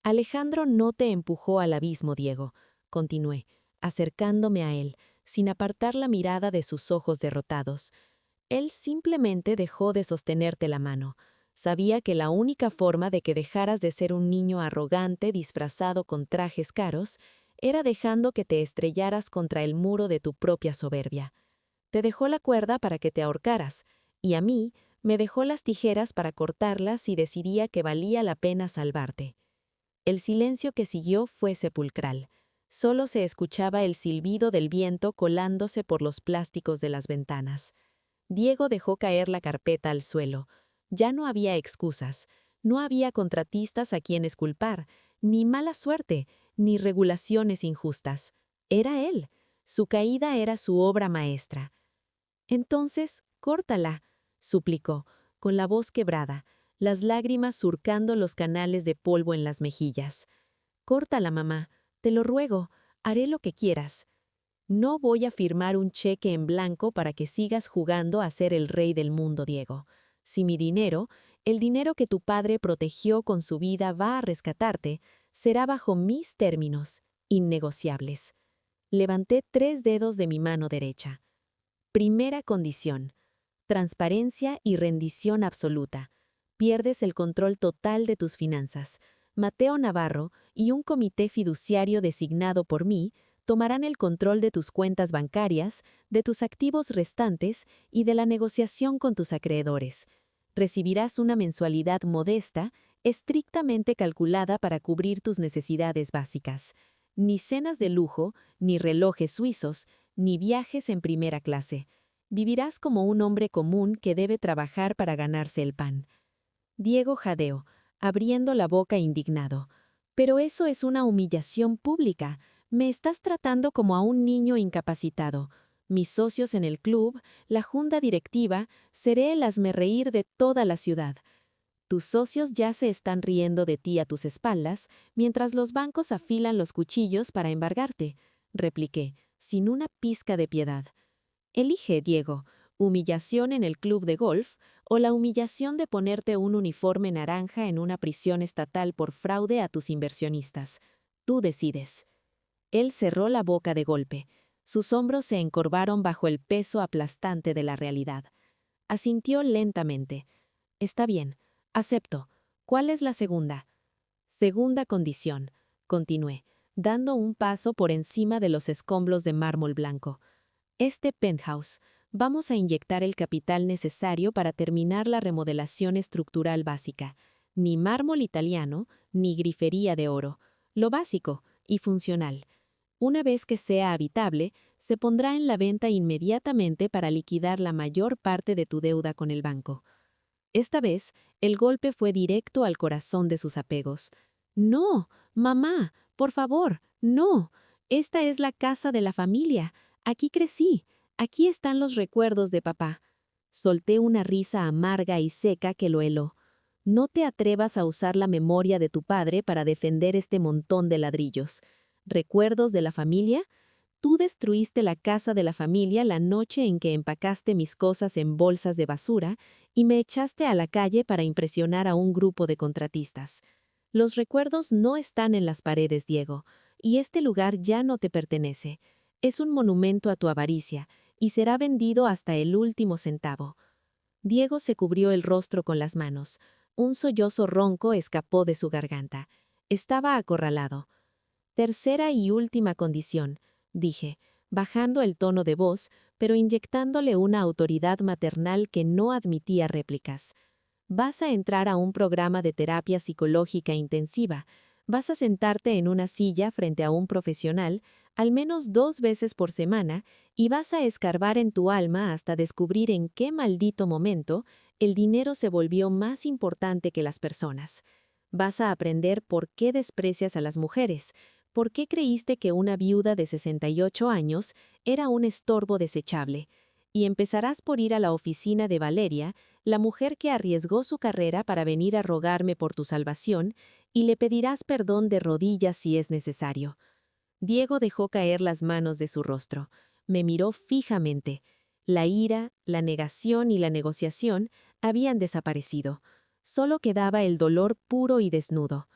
«Alejandro no te empujó al abismo, Diego», continué, acercándome a él, sin apartar la mirada de sus ojos derrotados. «Él simplemente dejó de sostenerte la mano. Sabía que la única forma de que dejaras de ser un niño arrogante disfrazado con trajes caros era dejando que te estrellaras contra el muro de tu propia soberbia. Te dejó la cuerda para que te ahorcaras, y a mí me dejó las tijeras para cortarlas si decidía que valía la pena salvarte». El silencio que siguió fue sepulcral. Solo se escuchaba el silbido del viento colándose por los plásticos de las ventanas. Diego dejó caer la carpeta al suelo. Ya no había excusas, no había contratistas a quienes culpar, ni mala suerte, ni regulaciones injustas. Era él. Su caída era su obra maestra. «Entonces, córtala», suplicó, con la voz quebrada, las lágrimas surcando los canales de polvo en las mejillas. «Córtala, mamá, te lo ruego, haré lo que quieras. No voy a firmar un cheque en blanco para que sigas jugando a ser el rey del mundo, Diego. Si mi dinero, el dinero que tu padre protegió con su vida, va a rescatarte, será bajo mis términos, innegociables». Levanté 3 dedos de mi mano derecha. Primera condición: transparencia y rendición absoluta. Pierdes el control total de tus finanzas. Mateo Navarro y un comité fiduciario designado por mí tomarán el control de tus cuentas bancarias, de tus activos restantes y de la negociación con tus acreedores. Recibirás una mensualidad modesta, estrictamente calculada para cubrir tus necesidades básicas. Ni cenas de lujo, ni relojes suizos, ni viajes en primera clase. Vivirás como un hombre común que debe trabajar para ganarse el pan. Diego jadeó, abriendo la boca indignado. «Pero eso es una humillación pública. Me estás tratando como a un niño incapacitado. Mis socios en el club, la junta directiva, seré el hazmerreír de toda la ciudad. Tus socios ya se están riendo de ti a tus espaldas, mientras los bancos afilan los cuchillos para embargarte», repliqué, sin una pizca de piedad. «Elige, Diego, humillación en el club de golf o la humillación de ponerte un uniforme naranja en una prisión estatal por fraude a tus inversionistas. Tú decides». Él cerró la boca de golpe. Sus hombros se encorvaron bajo el peso aplastante de la realidad. Asintió lentamente. «Está bien, acepto. ¿Cuál es la segunda?» «Segunda condición», continué, dando un paso por encima de los escombros de mármol blanco. Este penthouse. Vamos a inyectar el capital necesario para terminar la remodelación estructural básica. Ni mármol italiano, ni grifería de oro. Lo básico y funcional. Una vez que sea habitable, se pondrá en la venta inmediatamente para liquidar la mayor parte de tu deuda con el banco. Esta vez, el golpe fue directo al corazón de sus apegos. No, mamá, por favor, no. Esta es la casa de la familia. Aquí crecí. Aquí están los recuerdos de papá. Solté una risa amarga y seca que lo heló. No te atrevas a usar la memoria de tu padre para defender este montón de ladrillos. ¿Recuerdos de la familia? Tú destruiste la casa de la familia la noche en que empacaste mis cosas en bolsas de basura y me echaste a la calle para impresionar a un grupo de contratistas. Los recuerdos no están en las paredes, Diego, y este lugar ya no te pertenece. Es un monumento a tu avaricia y será vendido hasta el último centavo. Diego se cubrió el rostro con las manos. Un sollozo ronco escapó de su garganta. Estaba acorralado. Tercera y última condición, dije, bajando el tono de voz, pero inyectándole una autoridad maternal que no admitía réplicas. Vas a entrar a un programa de terapia psicológica intensiva. Vas a sentarte en una silla frente a un profesional, al menos 2 veces por semana, y vas a escarbar en tu alma hasta descubrir en qué maldito momento el dinero se volvió más importante que las personas. Vas a aprender por qué desprecias a las mujeres. ¿Por qué creíste que una viuda de 68 años era un estorbo desechable? Y empezarás por ir a la oficina de Valeria, la mujer que arriesgó su carrera para venir a rogarme por tu salvación, y le pedirás perdón de rodillas si es necesario. Diego dejó caer las manos de su rostro. Me miró fijamente. La ira, la negación y la negociación habían desaparecido. Solo quedaba el dolor puro y desnudo.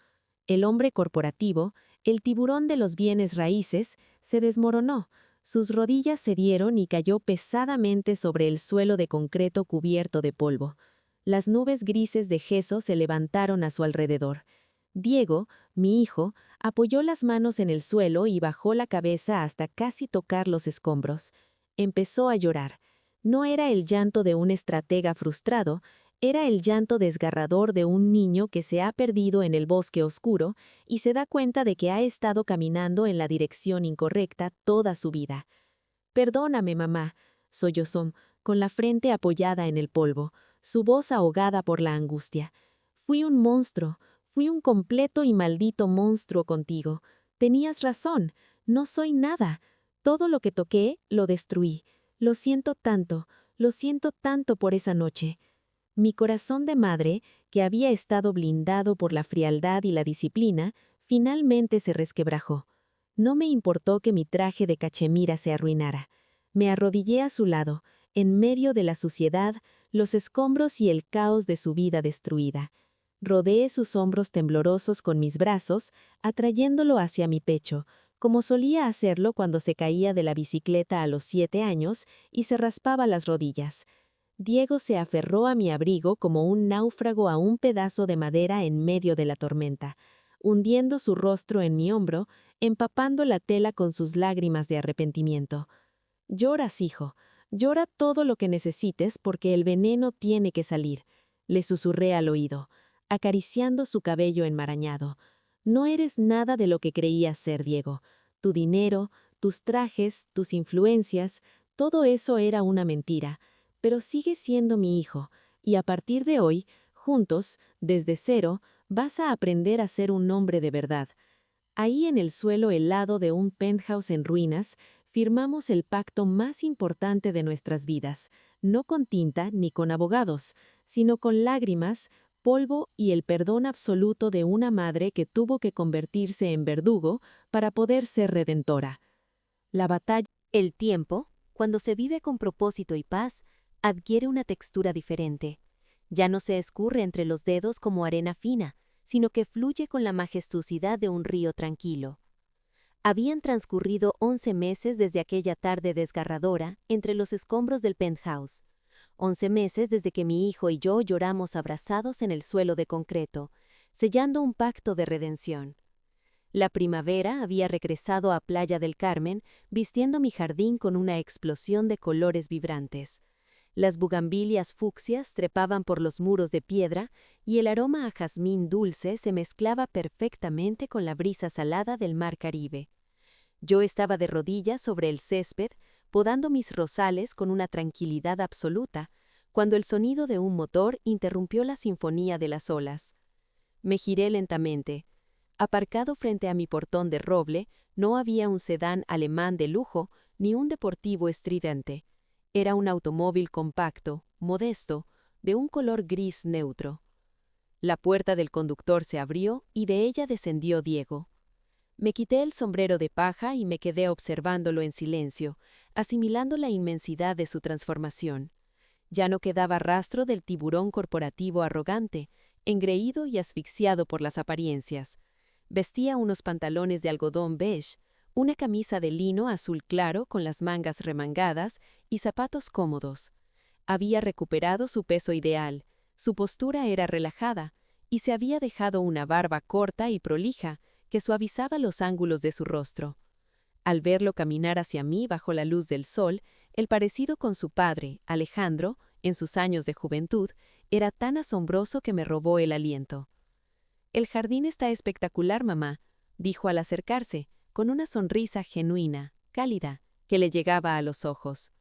El hombre corporativo, el tiburón de los bienes raíces, se desmoronó. Sus rodillas cedieron y cayó pesadamente sobre el suelo de concreto cubierto de polvo. Las nubes grises de gesso se levantaron a su alrededor. Diego, mi hijo, apoyó las manos en el suelo y bajó la cabeza hasta casi tocar los escombros. Empezó a llorar. No era el llanto de un estratega frustrado, era el llanto desgarrador de un niño que se ha perdido en el bosque oscuro y se da cuenta de que ha estado caminando en la dirección incorrecta toda su vida. «Perdóname, mamá», sollozó, con la frente apoyada en el polvo, su voz ahogada por la angustia. «Fui un monstruo, fui un completo y maldito monstruo contigo. Tenías razón, no soy nada. Todo lo que toqué, lo destruí. Lo siento tanto por esa noche». Mi corazón de madre, que había estado blindado por la frialdad y la disciplina, finalmente se resquebrajó. No me importó que mi traje de cachemira se arruinara. Me arrodillé a su lado, en medio de la suciedad, los escombros y el caos de su vida destruida. Rodeé sus hombros temblorosos con mis brazos, atrayéndolo hacia mi pecho, como solía hacerlo cuando se caía de la bicicleta a los 7 años y se raspaba las rodillas. Diego se aferró a mi abrigo como un náufrago a un pedazo de madera en medio de la tormenta, hundiendo su rostro en mi hombro, empapando la tela con sus lágrimas de arrepentimiento. «Lloras, hijo, llora todo lo que necesites porque el veneno tiene que salir», le susurré al oído, acariciando su cabello enmarañado. «No eres nada de lo que creías ser, Diego. Tu dinero, tus trajes, tus influencias, todo eso era una mentira. Pero sigues siendo mi hijo, y a partir de hoy, juntos, desde cero, vas a aprender a ser un hombre de verdad». Ahí en el suelo helado de un penthouse en ruinas, firmamos el pacto más importante de nuestras vidas, no con tinta ni con abogados, sino con lágrimas, polvo y el perdón absoluto de una madre que tuvo que convertirse en verdugo para poder ser redentora. La batalla. El tiempo, cuando se vive con propósito y paz, adquiere una textura diferente. Ya no se escurre entre los dedos como arena fina, sino que fluye con la majestuosidad de un río tranquilo. Habían transcurrido 11 meses desde aquella tarde desgarradora entre los escombros del penthouse. 11 meses desde que mi hijo y yo lloramos abrazados en el suelo de concreto, sellando un pacto de redención. La primavera había regresado a Playa del Carmen, vistiendo mi jardín con una explosión de colores vibrantes. Las bugambilias fucsias trepaban por los muros de piedra y el aroma a jazmín dulce se mezclaba perfectamente con la brisa salada del mar Caribe. Yo estaba de rodillas sobre el césped, podando mis rosales con una tranquilidad absoluta, cuando el sonido de un motor interrumpió la sinfonía de las olas. Me giré lentamente. Aparcado frente a mi portón de roble, no había un sedán alemán de lujo ni un deportivo estridente. Era un automóvil compacto, modesto, de un color gris neutro. La puerta del conductor se abrió y de ella descendió Diego. Me quité el sombrero de paja y me quedé observándolo en silencio, asimilando la inmensidad de su transformación. Ya no quedaba rastro del tiburón corporativo arrogante, engreído y asfixiado por las apariencias. Vestía unos pantalones de algodón beige, una camisa de lino azul claro con las mangas remangadas y zapatos cómodos. Había recuperado su peso ideal, su postura era relajada, y se había dejado una barba corta y prolija que suavizaba los ángulos de su rostro. Al verlo caminar hacia mí bajo la luz del sol, el parecido con su padre, Alejandro, en sus años de juventud, era tan asombroso que me robó el aliento. «El jardín está espectacular, mamá», dijo al acercarse, con una sonrisa genuina, cálida, que le llegaba a los ojos.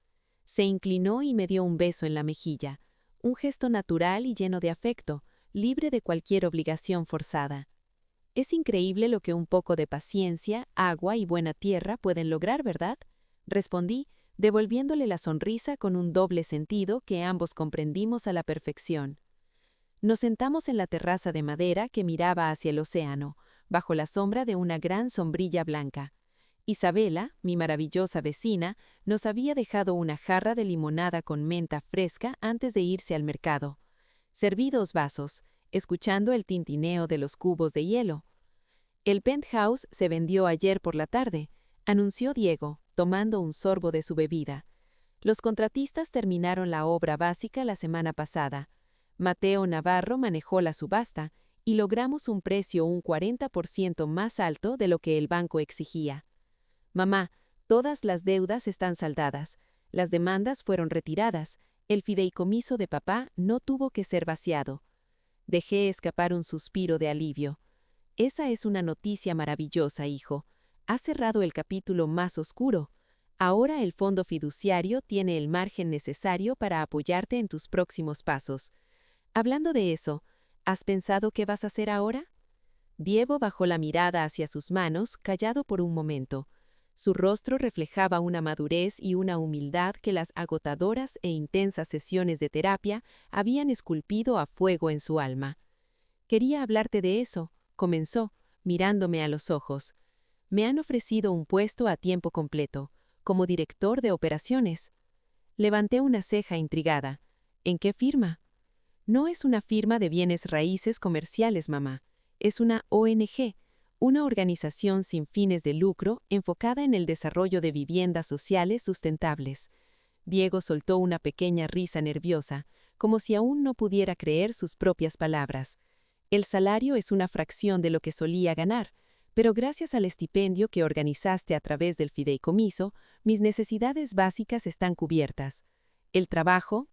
Se inclinó y me dio un beso en la mejilla, un gesto natural y lleno de afecto, libre de cualquier obligación forzada. «Es increíble lo que un poco de paciencia, agua y buena tierra pueden lograr, ¿verdad?», respondí, devolviéndole la sonrisa con un doble sentido que ambos comprendimos a la perfección. Nos sentamos en la terraza de madera que miraba hacia el océano, bajo la sombra de una gran sombrilla blanca. Isabela, mi maravillosa vecina, nos había dejado una jarra de limonada con menta fresca antes de irse al mercado. Serví 2 vasos, escuchando el tintineo de los cubos de hielo. «El penthouse se vendió ayer por la tarde», anunció Diego, tomando un sorbo de su bebida. «Los contratistas terminaron la obra básica la semana pasada. Mateo Navarro manejó la subasta y logramos un precio un 40% más alto de lo que el banco exigía. Mamá, todas las deudas están saldadas, las demandas fueron retiradas, el fideicomiso de papá no tuvo que ser vaciado». Dejé escapar un suspiro de alivio. «Esa es una noticia maravillosa, hijo. Has cerrado el capítulo más oscuro. Ahora el fondo fiduciario tiene el margen necesario para apoyarte en tus próximos pasos. Hablando de eso, ¿has pensado qué vas a hacer ahora?». Diego bajó la mirada hacia sus manos, callado por un momento. Su rostro reflejaba una madurez y una humildad que las agotadoras e intensas sesiones de terapia habían esculpido a fuego en su alma. «Quería hablarte de eso», comenzó, mirándome a los ojos. «Me han ofrecido un puesto a tiempo completo, como director de operaciones». Levanté una ceja intrigada. «¿En qué firma?». «No es una firma de bienes raíces comerciales, mamá. Es una ONG, una organización sin fines de lucro enfocada en el desarrollo de viviendas sociales sustentables». Diego soltó una pequeña risa nerviosa, como si aún no pudiera creer sus propias palabras. «El salario es una fracción de lo que solía ganar, pero gracias al estipendio que organizaste a través del fideicomiso, mis necesidades básicas están cubiertas. El trabajo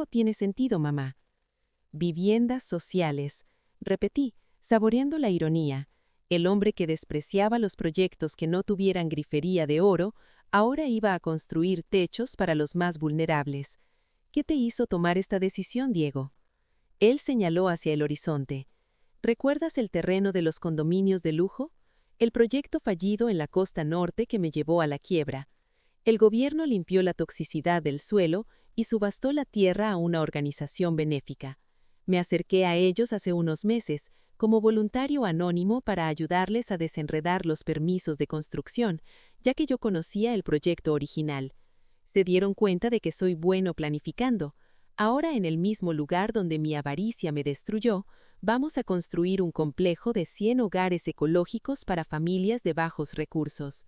tiene sentido, mamá». «Viviendas sociales», repetí, saboreando la ironía. El hombre que despreciaba los proyectos que no tuvieran grifería de oro, ahora iba a construir techos para los más vulnerables. «¿Qué te hizo tomar esta decisión, Diego?». Él señaló hacia el horizonte. «¿Recuerdas el terreno de los condominios de lujo? El proyecto fallido en la costa norte que me llevó a la quiebra. El gobierno limpió la toxicidad del suelo y subastó la tierra a una organización benéfica. Me acerqué a ellos hace unos meses, como voluntario anónimo para ayudarles a desenredar los permisos de construcción, ya que yo conocía el proyecto original. Se dieron cuenta de que soy bueno planificando. Ahora, en el mismo lugar donde mi avaricia me destruyó, vamos a construir un complejo de 100 hogares ecológicos para familias de bajos recursos».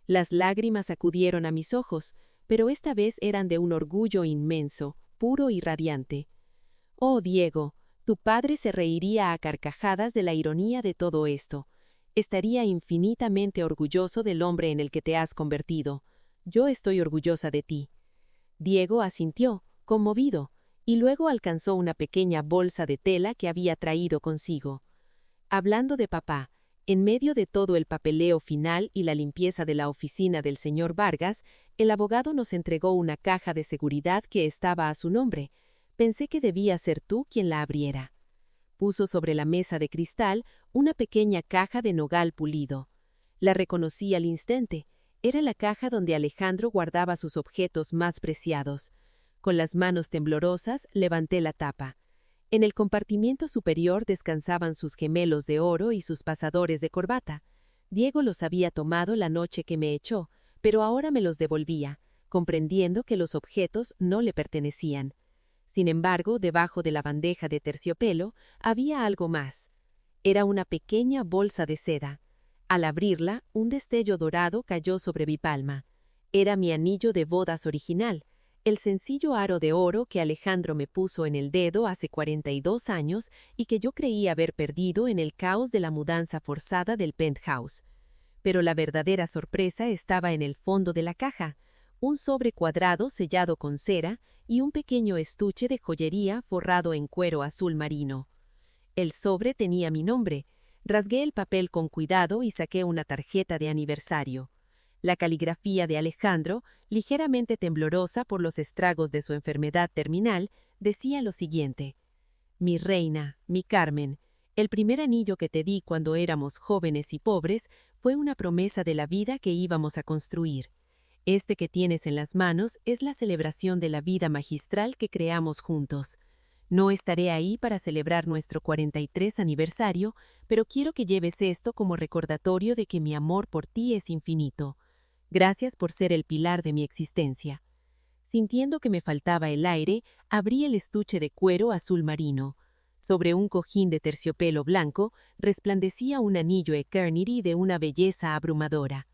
Las lágrimas acudieron a mis ojos, pero esta vez eran de un orgullo inmenso, puro y radiante. «Oh, Diego, tu padre se reiría a carcajadas de la ironía de todo esto. Estaría infinitamente orgulloso del hombre en el que te has convertido. Yo estoy orgullosa de ti. Diego asintió, conmovido, y luego alcanzó una pequeña bolsa de tela que había traído consigo. Hablando de papá, en medio de todo el papeleo final y la limpieza de la oficina del señor Vargas, el abogado nos entregó una caja de seguridad que estaba a su nombre. Pensé que debía ser tú quien la abriera. Puso sobre la mesa de cristal una pequeña caja de nogal pulido. La reconocí al instante. Era la caja donde Alejandro guardaba sus objetos más preciados. Con las manos temblorosas levanté la tapa. En el compartimiento superior descansaban sus gemelos de oro y sus pasadores de corbata. Diego los había tomado la noche que me echó, pero ahora me los devolvía, comprendiendo que los objetos no le pertenecían. Sin embargo, debajo de la bandeja de terciopelo había algo más. Era una pequeña bolsa de seda. Al abrirla, un destello dorado cayó sobre mi palma. Era mi anillo de bodas original, el sencillo aro de oro que Alejandro me puso en el dedo hace 42 años y que yo creía haber perdido en el caos de la mudanza forzada del penthouse. Pero la verdadera sorpresa estaba en el fondo de la caja, un sobre cuadrado sellado con cera y un pequeño estuche de joyería forrado en cuero azul marino. El sobre tenía mi nombre. Rasgué el papel con cuidado y saqué una tarjeta de aniversario. La caligrafía de Alejandro, ligeramente temblorosa por los estragos de su enfermedad terminal, decía lo siguiente: Mi reina, mi Carmen, el primer anillo que te di cuando éramos jóvenes y pobres fue una promesa de la vida que íbamos a construir. Este que tienes en las manos es la celebración de la vida magistral que creamos juntos. No estaré ahí para celebrar nuestro 43 aniversario, pero quiero que lleves esto como recordatorio de que mi amor por ti es infinito. Gracias por ser el pilar de mi existencia. Sintiendo que me faltaba el aire, abrí el estuche de cuero azul marino. Sobre un cojín de terciopelo blanco resplandecía un anillo Eternity de una belleza abrumadora.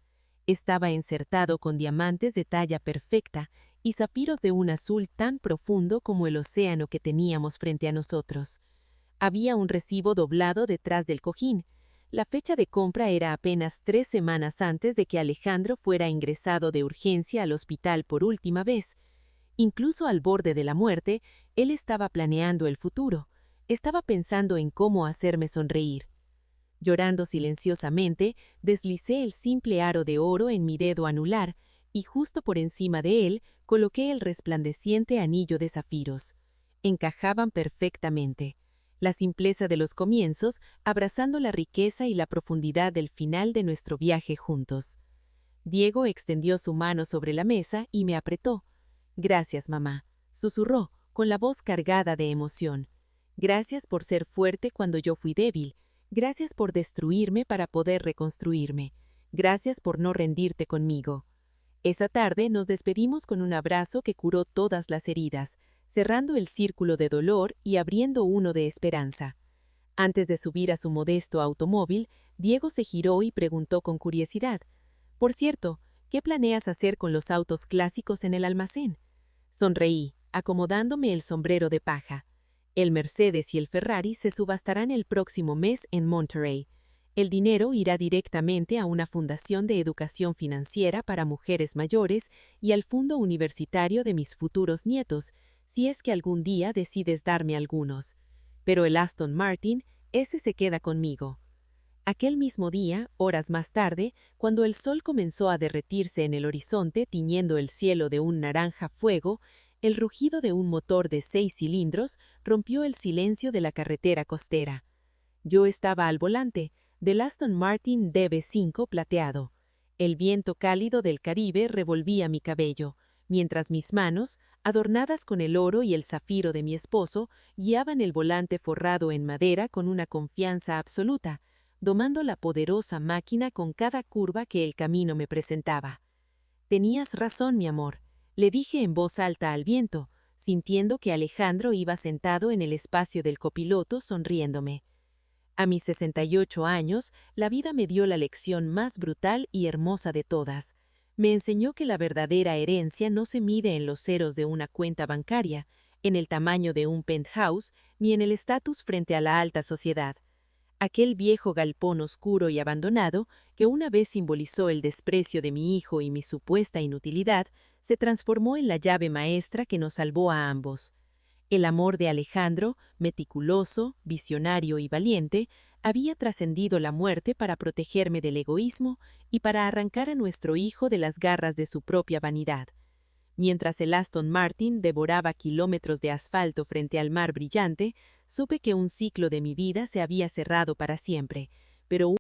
Estaba insertado con diamantes de talla perfecta y zafiros de un azul tan profundo como el océano que teníamos frente a nosotros. Había un recibo doblado detrás del cojín. La fecha de compra era apenas 3 semanas antes de que Alejandro fuera ingresado de urgencia al hospital por última vez. Incluso al borde de la muerte, él estaba planeando el futuro. Estaba pensando en cómo hacerme sonreír. Llorando silenciosamente, deslicé el simple aro de oro en mi dedo anular y justo por encima de él coloqué el resplandeciente anillo de zafiros. Encajaban perfectamente. La simpleza de los comienzos, abrazando la riqueza y la profundidad del final de nuestro viaje juntos. Diego extendió su mano sobre la mesa y me apretó. «Gracias, mamá», susurró, con la voz cargada de emoción. «Gracias por ser fuerte cuando yo fui débil. Gracias por destruirme para poder reconstruirme. Gracias por no rendirte conmigo». Esa tarde nos despedimos con un abrazo que curó todas las heridas, cerrando el círculo de dolor y abriendo uno de esperanza. Antes de subir a su modesto automóvil, Diego se giró y preguntó con curiosidad: «Por cierto, ¿qué planeas hacer con los autos clásicos en el almacén?». Sonreí, acomodándome el sombrero de paja. El Mercedes y el Ferrari se subastarán el próximo mes en Monterrey. El dinero irá directamente a una fundación de educación financiera para mujeres mayores y al fondo universitario de mis futuros nietos, si es que algún día decides darme algunos. Pero el Aston Martin, ese se queda conmigo. Aquel mismo día, horas más tarde, cuando el sol comenzó a derretirse en el horizonte tiñendo el cielo de un naranja fuego, el rugido de un motor de 6 cilindros rompió el silencio de la carretera costera. Yo estaba al volante, del Aston Martin DB5 plateado. El viento cálido del Caribe revolvía mi cabello, mientras mis manos, adornadas con el oro y el zafiro de mi esposo, guiaban el volante forrado en madera con una confianza absoluta, domando la poderosa máquina con cada curva que el camino me presentaba. «Tenías razón, mi amor», le dije en voz alta al viento, sintiendo que Alejandro iba sentado en el espacio del copiloto sonriéndome. A mis 68 años, la vida me dio la lección más brutal y hermosa de todas. Me enseñó que la verdadera herencia no se mide en los ceros de una cuenta bancaria, en el tamaño de un penthouse, ni en el estatus frente a la alta sociedad. Aquel viejo galpón oscuro y abandonado, que una vez simbolizó el desprecio de mi hijo y mi supuesta inutilidad, se transformó en la llave maestra que nos salvó a ambos. El amor de Alejandro, meticuloso, visionario y valiente, había trascendido la muerte para protegerme del egoísmo y para arrancar a nuestro hijo de las garras de su propia vanidad. Mientras el Aston Martin devoraba kilómetros de asfalto frente al mar brillante, supe que un ciclo de mi vida se había cerrado para siempre, pero